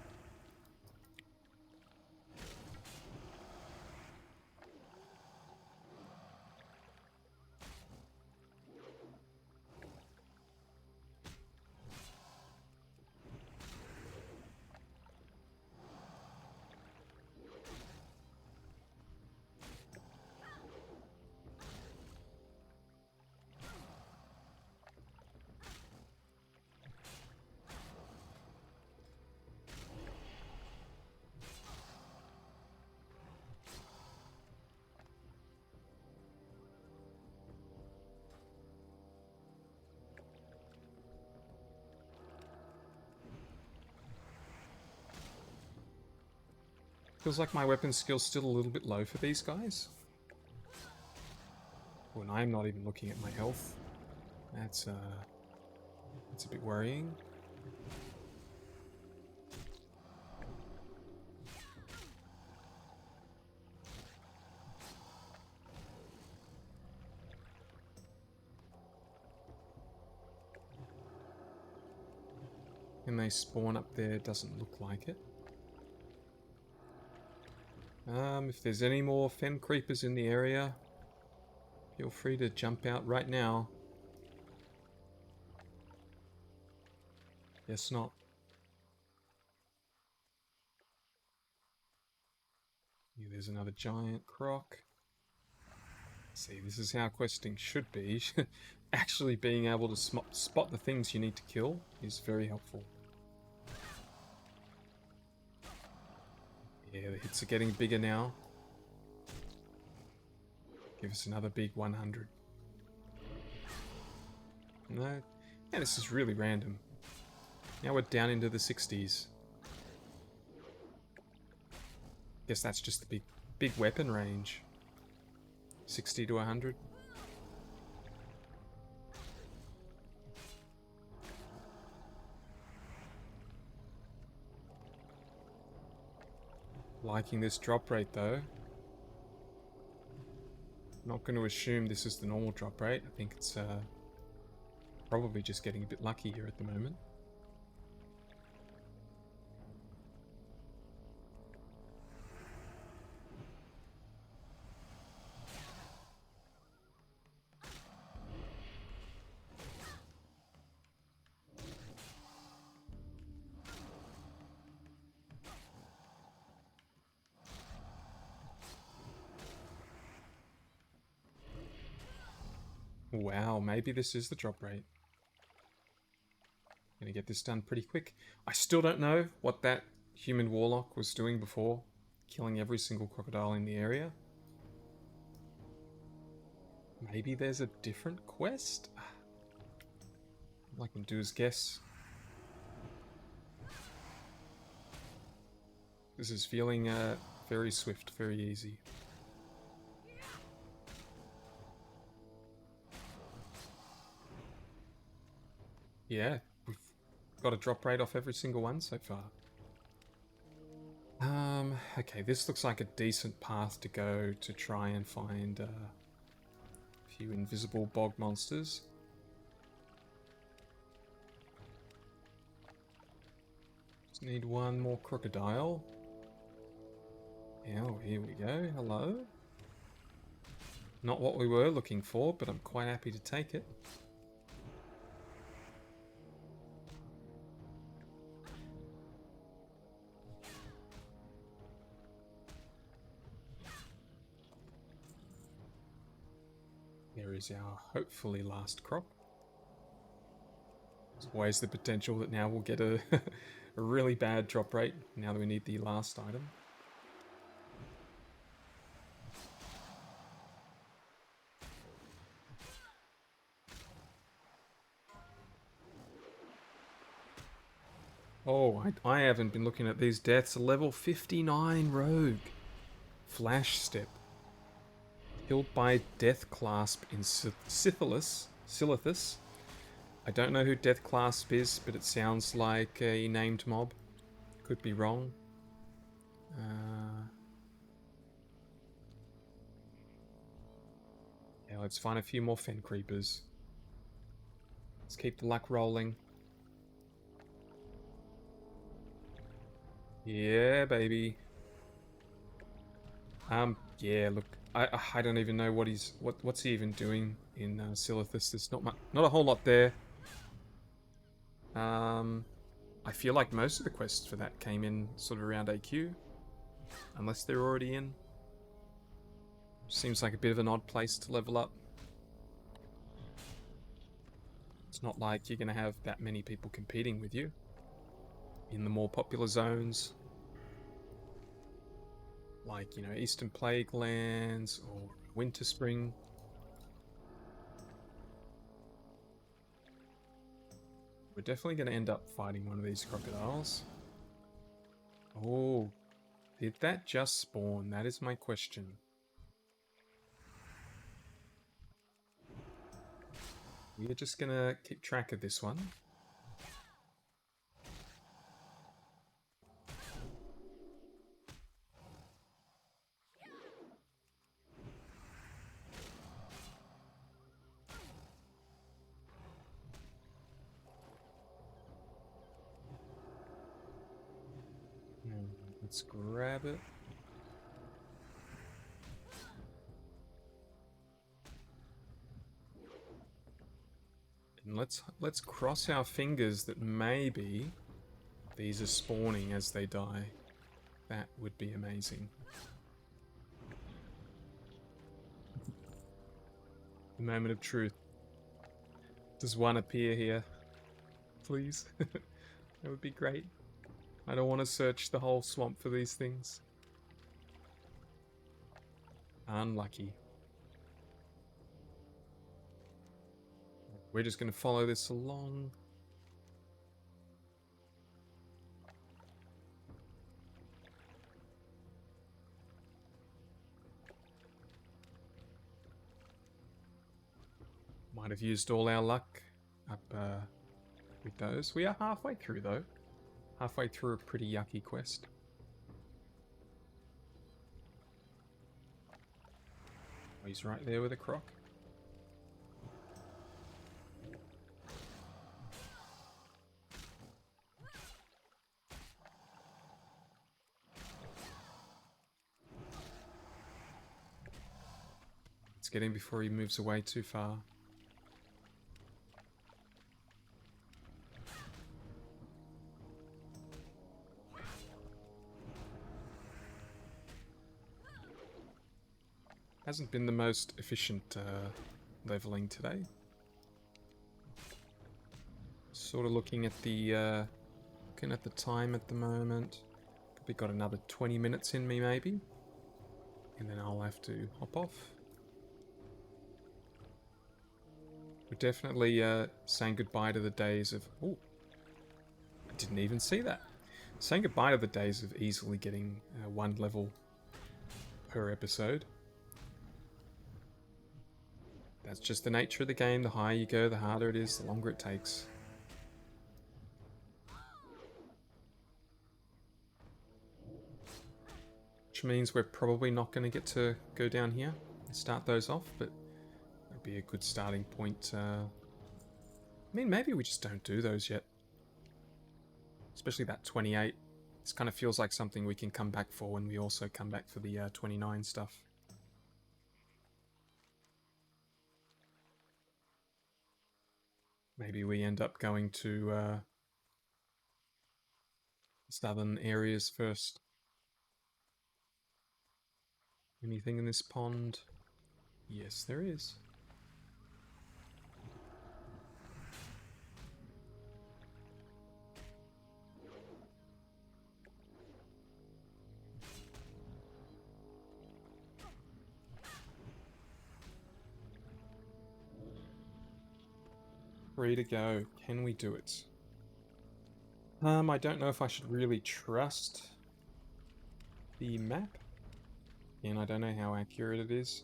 Feels like my weapon skill's still a little bit low for these guys. Oh, and I'm not even looking at my health. That's a bit worrying. And they spawn up there, doesn't look like it. If there's any more fen creepers in the area, feel free to jump out right now. Guess not. Yeah, there's another giant croc. See, this is how questing should be. Actually being able to spot the things you need to kill is very helpful. Yeah, the hits are getting bigger now. Give us another big 100. No. Yeah, this is really random. Now we're down into the 60s. Guess that's just the big weapon range. 60 to 100. Liking this drop rate though. Not going to assume this is the normal drop rate. I think it's probably just getting a bit lucky here at the moment. Wow, maybe this is the drop rate. Gonna get this done pretty quick. I still don't know what that human warlock was doing before, killing every single crocodile in the area. Maybe there's a different quest? All I can do is guess. This is feeling very swift, very easy. Yeah, we've got a drop rate off every single one so far. Okay, this looks like a decent path to go to try and find a few invisible bog monsters. Just need one more crocodile. Yeah, well, here we go. Hello. Not what we were looking for, but I'm quite happy to take it. There is our hopefully last crop. There's always the potential that now we'll get a, a really bad drop rate now that we need the last item. Oh, I haven't been looking at these deaths. A level 59 rogue. Flash step. Killed by Death Clasp in Silithus. I don't know who Death Clasp is, but it sounds like a named mob. Could be wrong. Yeah, let's find a few more Fen Creepers. Let's keep the luck rolling. Yeah, baby. Yeah, look, I don't even know what's he even doing in Silithus. There's not a whole lot there. I feel like most of the quests for that came in sort of around AQ, unless they're already in. Seems like a bit of an odd place to level up. It's not like you're gonna have that many people competing with you in the more popular zones. Like, you know, Eastern Plague Lands or Winter Spring. We're definitely going to end up fighting one of these crocodiles. Oh, did that just spawn? That is my question. We're just going to keep track of this one. Let's grab it. And let's cross our fingers that maybe these are spawning as they die. That would be amazing. The moment of truth. Does one appear here? Please? That would be great. I don't want to search the whole swamp for these things. Unlucky. We're just going to follow this along. Might have used all our luck up with those. We are halfway through though. Halfway through a pretty yucky quest. Oh, he's right there with a croc. Let's get him before he moves away too far. Hasn't been the most efficient leveling today. Sort of looking at the time at the moment. Probably got another 20 minutes in me maybe, and then I'll have to hop off. We're definitely saying goodbye to the days of... Oh, I didn't even see that. Saying goodbye to the days of easily getting one level per episode. That's just the nature of the game. The higher you go, the harder it is, the longer it takes. Which means we're probably not going to get to go down here and start those off, but that'd be a good starting point. I mean, maybe we just don't do those yet. Especially that 28. This kind of feels like something we can come back for when we also come back for the 29 stuff. Maybe we end up going to southern areas first. Anything in this pond? Yes, there is. Free to go. Can we do it? I don't know if I should really trust the map. And I don't know how accurate it is.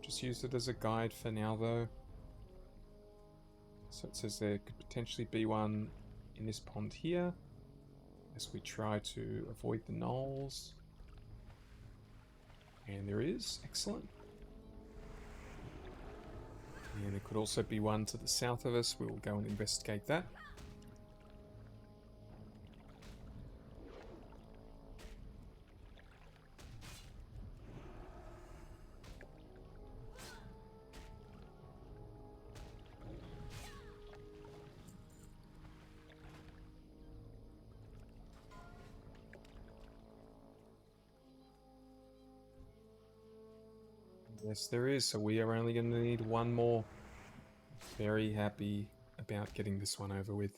Just use it as a guide for now, though. So it says there could potentially be one in this pond here, as we try to avoid the knolls. And there is. Excellent. And there could also be one to the south of us. We will go and investigate that. Yes, there is. So we are only going to need one more. Very happy about getting this one over with.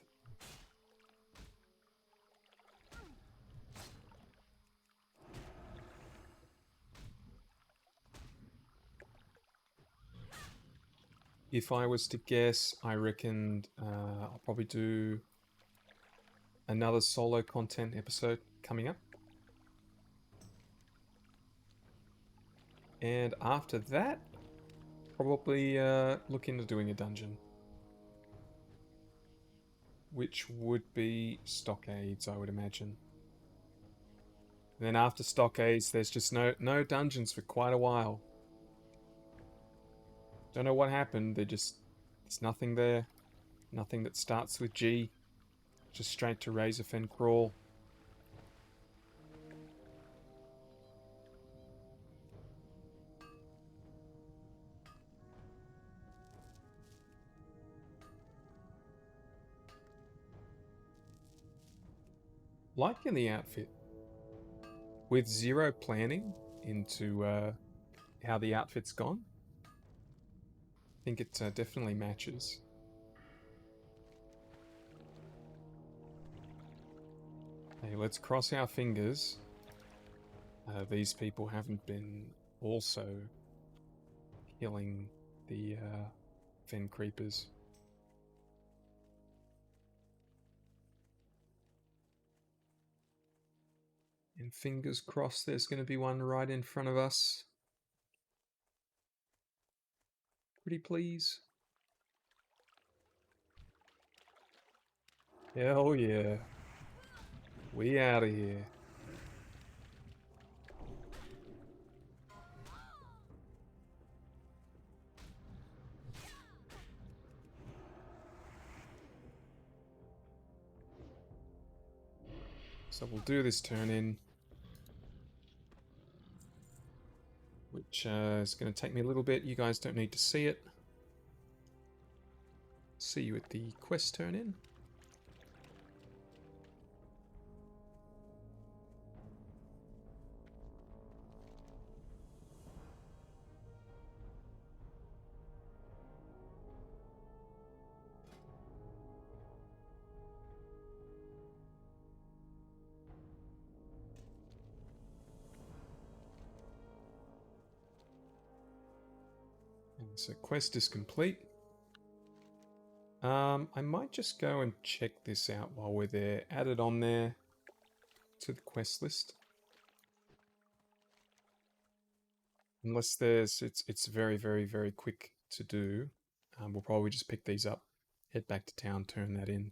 If I was to guess, I reckon I'll probably do another solo content episode coming up. And after that, probably look into doing a dungeon. Which would be stockades, I would imagine. And then after stockades, there's just no dungeons for quite a while. Don't know what happened, there's nothing there. Nothing that starts with G. Just straight to Razorfen Crawl. Liking the outfit. With zero planning into how the outfit's gone, I think it definitely matches. Hey, let's cross our fingers. These people haven't been also killing the fen creepers. And fingers crossed there's going to be one right in front of us. Pretty please. Hell yeah. We out of here. So we'll do this turn in, which is going to take me a little bit. You guys don't need to see it. See you at the quest turn in. So quest is complete. I might just go and check this out while we're there. Add it on there to the quest list. Unless it's very, very, very quick to do. We'll probably just pick these up, head back to town, turn that in.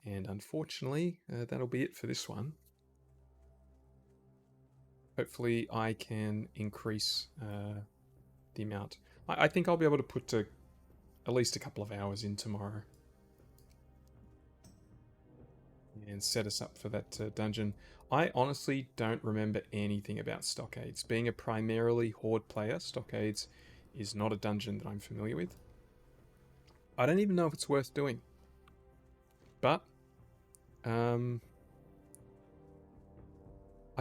And unfortunately, that'll be it for this one. Hopefully I can increase the amount. I think I'll be able to put at least a couple of hours in tomorrow. and set us up for that dungeon. I honestly don't remember anything about stockades. Being a primarily horde player, stockades is not a dungeon that I'm familiar with. I don't even know if it's worth doing. But I've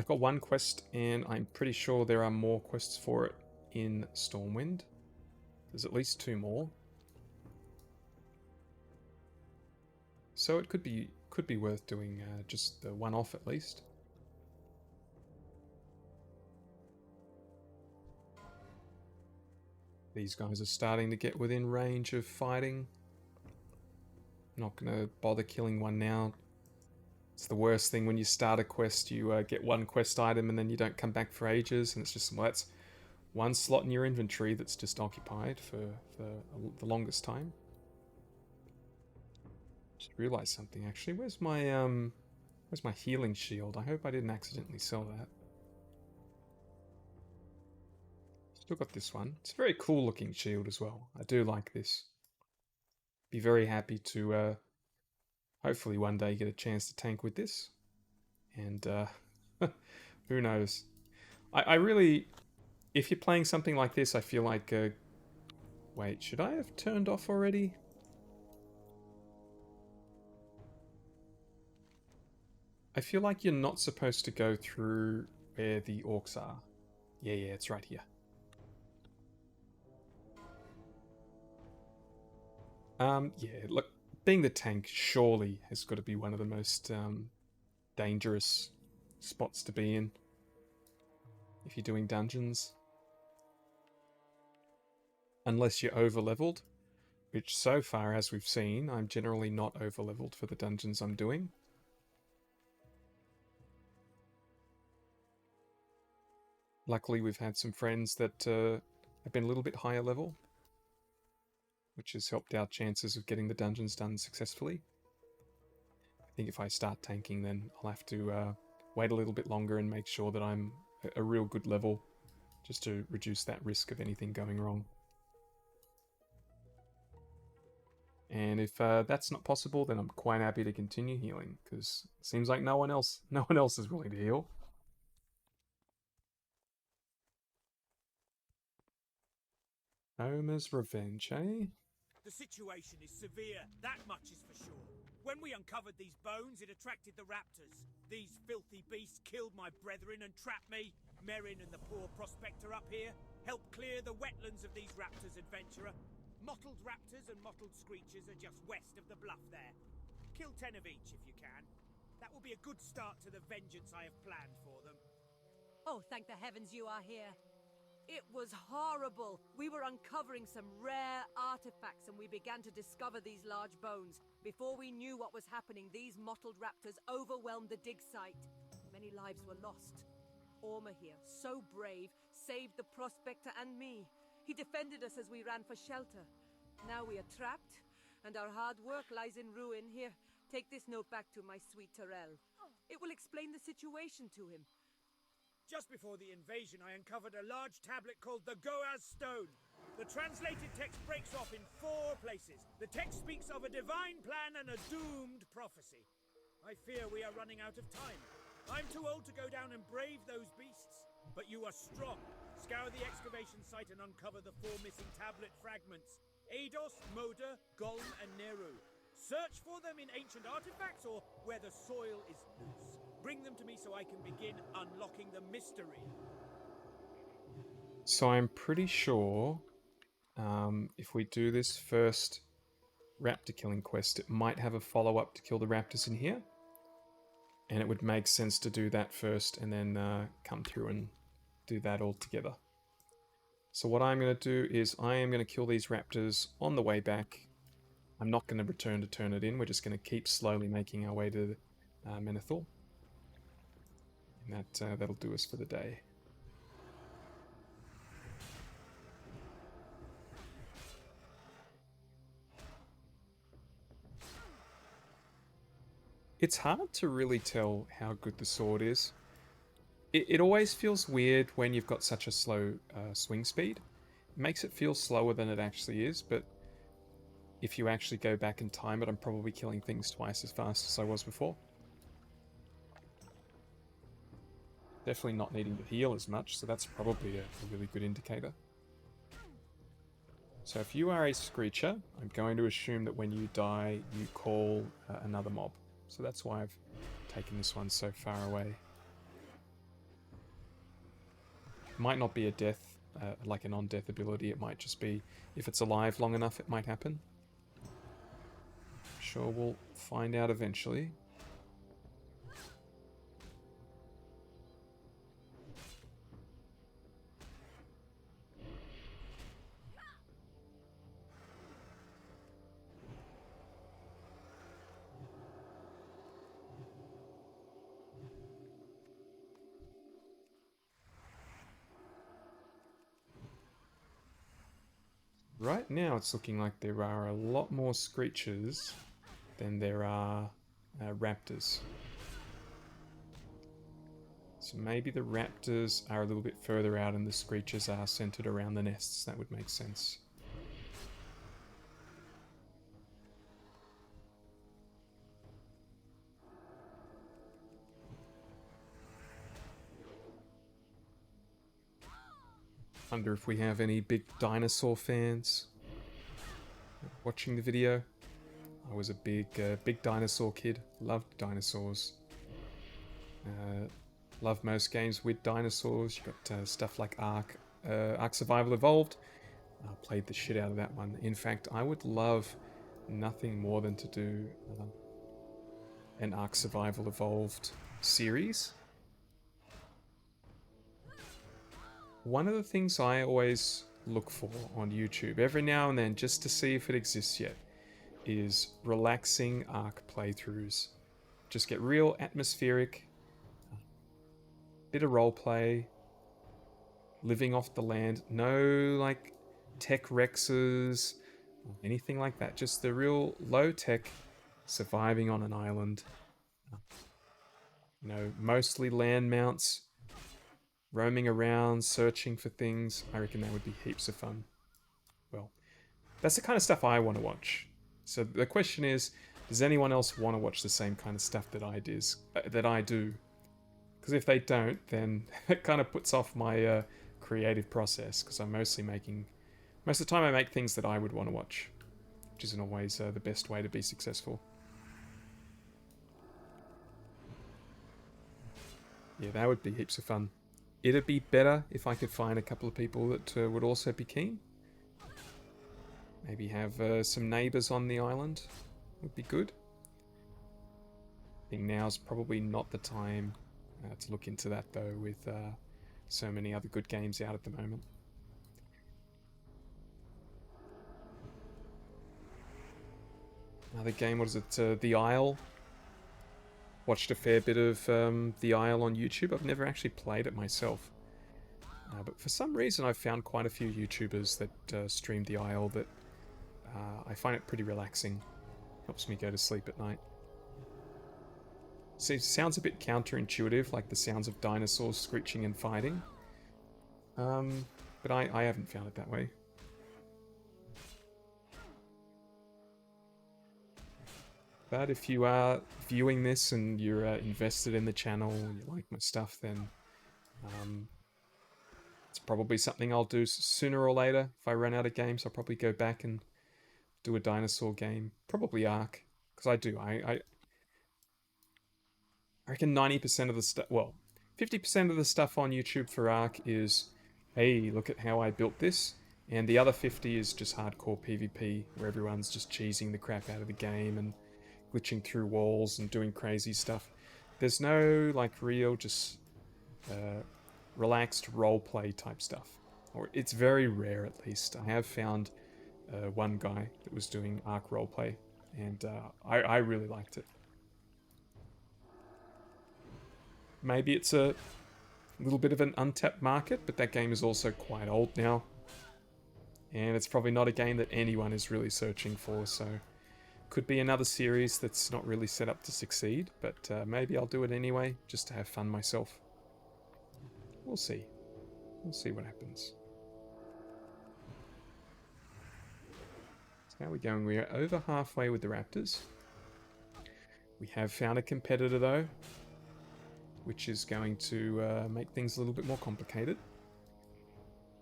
got one quest, and I'm pretty sure there are more quests for it in Stormwind. There's at least 2 more. So it could be worth doing just the one off at least. These guys are starting to get within range of fighting. Not going to bother killing one now. It's the worst thing when you start a quest, you get one quest item and then you don't come back for ages, and it's just, well, that's one slot in your inventory that's just occupied for the longest time. Just realised something actually. Where's my healing shield? I hope I didn't accidentally sell that. Still got this one. It's a very cool looking shield as well. I do like this. Be very happy to hopefully one day get a chance to tank with this. And who knows? I really, if you're playing something like this, I feel like... wait, should I have turned off already? I feel like you're not supposed to go through where the orcs are. Yeah, it's right here. Yeah, look, being the tank surely has got to be one of the most dangerous spots to be in if you're doing dungeons. Unless you're over-leveled, which so far, as we've seen, I'm generally not over-leveled for the dungeons I'm doing. Luckily, we've had some friends that have been a little bit higher level, which has helped our chances of getting the dungeons done successfully. I think if I start tanking, then I'll have to wait a little bit longer and make sure that I'm a real good level, just to reduce that risk of anything going wrong. And if that's not possible, then I'm quite happy to continue healing, because it seems like no one else is willing to heal. Homer's Revenge, eh? The situation is severe, that much is for sure. When we uncovered these bones, it attracted the raptors. These filthy beasts killed my brethren and trapped me. Merrin and the poor prospector up here helped clear the wetlands of these raptors, adventurer. Mottled raptors and mottled screechers are just west of the bluff there. Kill 10 of each if you can. That will be a good start to the vengeance I have planned for them. Oh, thank the heavens you are here. It was horrible. We were uncovering some rare artifacts and we began to discover these large bones. Before we knew what was happening, these mottled raptors overwhelmed the dig site. Many lives were lost. Orma here, so brave, saved the prospector and me. He defended us as we ran for shelter. Now we are trapped, and our hard work lies in ruin. Here, take this note back to my sweet Terrell. It will explain the situation to him. Just before the invasion, I uncovered a large tablet called the Goaz Stone. The translated text breaks off in 4 places. The text speaks of a divine plan and a doomed prophecy. I fear we are running out of time. I'm too old to go down and brave those beasts. But you are strong. Scour the excavation site and uncover the 4 missing tablet fragments. Eidos, Moda, Golm, and Neru. Search for them in ancient artifacts or where the soil is loose. Bring them to me so I can begin unlocking the mystery. So I'm pretty sure if we do this first raptor killing quest, it might have a follow-up to kill the raptors in here. And it would make sense to do that first and then come through and do that all together. So what I'm going to do is I am going to kill these raptors on the way back. I'm not going to return to turn it in. We're just going to keep slowly making our way to Menethil. And that'll do us for the day. It's hard to really tell how good the sword is. It always feels weird when you've got such a slow swing speed. It makes it feel slower than it actually is, but if you actually go back and time it, I'm probably killing things twice as fast as I was before. Definitely not needing to heal as much, so that's probably a really good indicator. So if you are a Screecher, I'm going to assume that when you die, you call another mob. So that's why I've taken this one so far away. It might not be a death, like a non-death ability. It might just be, if it's alive long enough, it might happen. Sure, we'll find out eventually. Right now it's looking like there are a lot more Screechers than there are Raptors. So maybe the Raptors are a little bit further out and the Screechers are centered around the nests. That would make sense. Wonder if we have any big dinosaur fans watching the video. I was a big dinosaur kid. Loved dinosaurs. Love most games with dinosaurs. You got stuff like Ark Survival Evolved. I played the shit out of that one. In fact, I would love nothing more than to do an Ark Survival Evolved series. One of the things I always look for on YouTube, every now and then, just to see if it exists yet, is relaxing Ark playthroughs. Just get real atmospheric, bit of roleplay, living off the land, no like tech rexes, anything like that. Just the real low tech, surviving on an island. You know, mostly land mounts, roaming around, searching for things. I reckon that would be heaps of fun. Well, that's the kind of stuff I want to watch. So the question is, does anyone else want to watch the same kind of stuff that I do? Because if they don't, then it kind of puts off my creative process, because I'm most of the time I make things that I would want to watch, which isn't always the best way to be successful. Yeah, that would be heaps of fun. It'd be better if I could find a couple of people that would also be keen. Maybe have some neighbours on the island. Would be good. I think now's probably not the time to look into that, though, with so many other good games out at the moment. Another game, what is it? The Isle. Watched a fair bit of The Isle on YouTube. I've never actually played it myself. But for some reason I've found quite a few YouTubers that stream The Isle that I find it pretty relaxing. Helps me go to sleep at night. See, it sounds a bit counterintuitive, like the sounds of dinosaurs screeching and fighting. But I haven't found it that way. But if you are viewing this and you're invested in the channel and you like my stuff, then it's probably something I'll do sooner or later. If I run out of games, I'll probably go back and do a dinosaur game. Probably Ark, because I do. I reckon 90% of the stuff, well, 50% of the stuff on YouTube for Ark is, hey, look at how I built this. And the other 50 is just hardcore PvP, where everyone's just cheesing the crap out of the game and glitching through walls and doing crazy stuff. There's no like real just relaxed roleplay type stuff, or it's very rare at least. I have found one guy that was doing Ark roleplay, and I really liked it. Maybe it's a little bit of an untapped market, but that game is also quite old now, and it's probably not a game that anyone is really searching for, so could be another series that's not really set up to succeed, but maybe I'll do it anyway, just to have fun myself. We'll see. We'll see what happens. So how are we going? We are over halfway with the Raptors. We have found a competitor though. which is going to make things a little bit more complicated.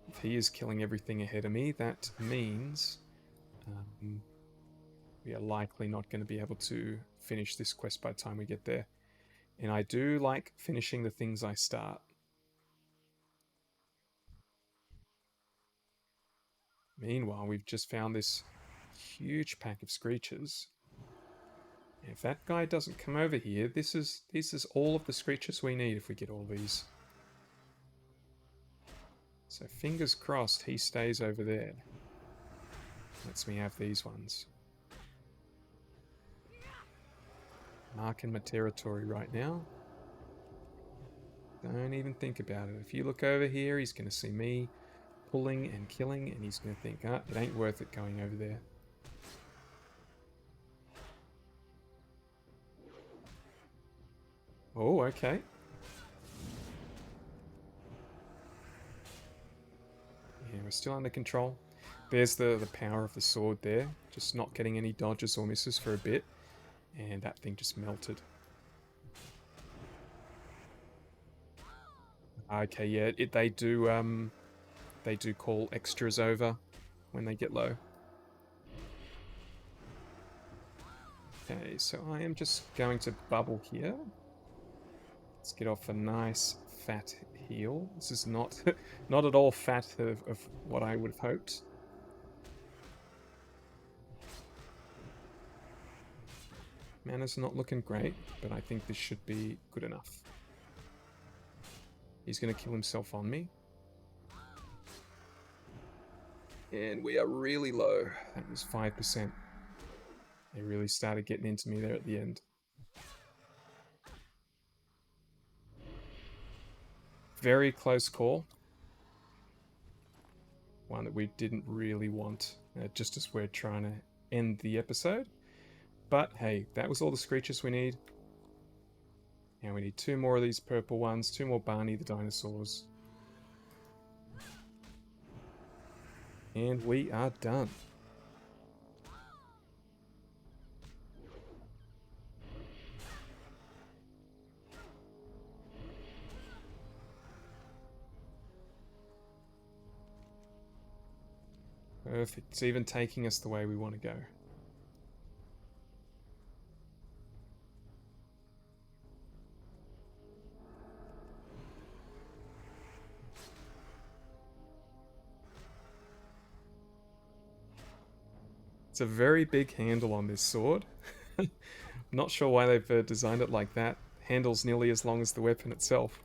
If he is killing everything ahead of me, that means we are likely not going to be able to finish this quest by the time we get there. And I do like finishing the things I start. Meanwhile, we've just found this huge pack of screeches. If that guy doesn't come over here, this is all of the screeches we need if we get all these. So fingers crossed he stays over there. Lets me have these ones. Marking my territory right now. Don't even think about it. If you look over here, he's going to see me pulling and killing, and he's going to think, ah, it ain't worth it going over there. Oh, okay. Yeah, we're still under control. There's the power of the sword there. Just not getting any dodges or misses for a bit. And that thing just melted. Okay, yeah, they do call extras over when they get low. Okay, so I am just going to bubble here. Let's get off a nice fat heal. This is not not at all fat of what I would have hoped. Mana's not looking great, but I think this should be good enough. He's going to kill himself on me. And we are really low. That was 5%. They really started getting into me there at the end. Very close call. One that we didn't really want, just as we're trying to end the episode. But hey, that was all the screeches we need. And we need 2 more of these purple ones, 2 more Barney the dinosaurs. And we are done. Perfect. It's even taking us the way we want to go. It's a very big handle on this sword. Not sure why they've designed it like that. Handle's nearly as long as the weapon itself.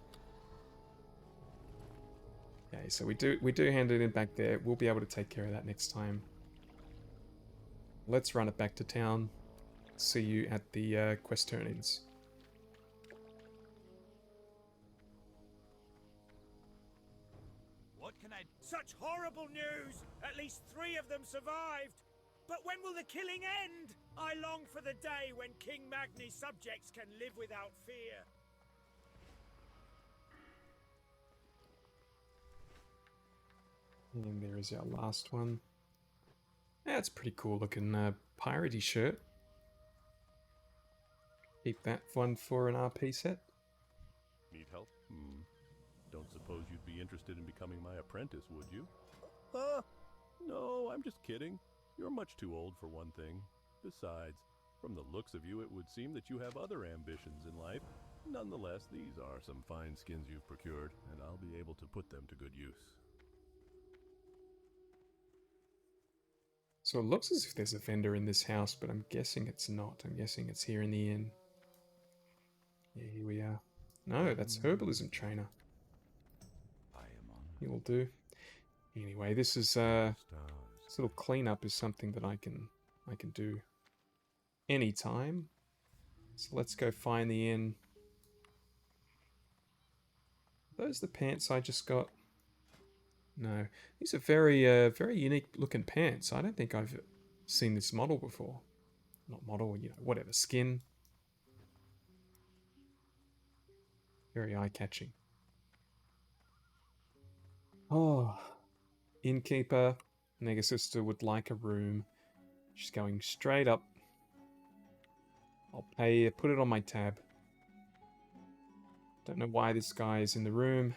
Okay, so we do hand it in back there. We'll be able to take care of that next time. Let's run it back to town. See you at the quest turn-ins. What can I... Such horrible news! At least 3 of them survived! But when will the killing end? I long for the day when King Magni's subjects can live without fear. And there is our last one. That's pretty cool looking piratey shirt. Keep that one for an RP set. Need help? Don't suppose you'd be interested in becoming my apprentice, would you? No, I'm just kidding. You're much too old for one thing. Besides, from the looks of you, it would seem that you have other ambitions in life. Nonetheless, these are some fine skins you've procured, and I'll be able to put them to good use. So it looks as if there's a vendor in this house, but I'm guessing it's not. I'm guessing it's here in the inn. Yeah, here we are. No, that's herbalism trainer. He will do. Anyway, this is this little cleanup is something that I can do anytime. So let's go find the inn. Are those the pants I just got? No, these are very unique looking pants. I don't think I've seen this model before. Not model, you know, whatever, skin. Very eye-catching. Oh, innkeeper, Negasister would like a room. She's going straight up. I'll pay, put it on my tab. Don't know why this guy is in the room.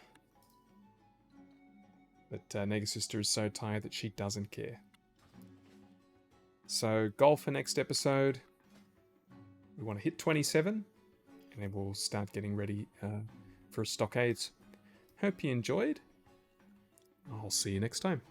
But Negasister is so tired that she doesn't care. So, goal for next episode. We want to hit 27. And then we'll start getting ready for stockades. Hope you enjoyed. I'll see you next time.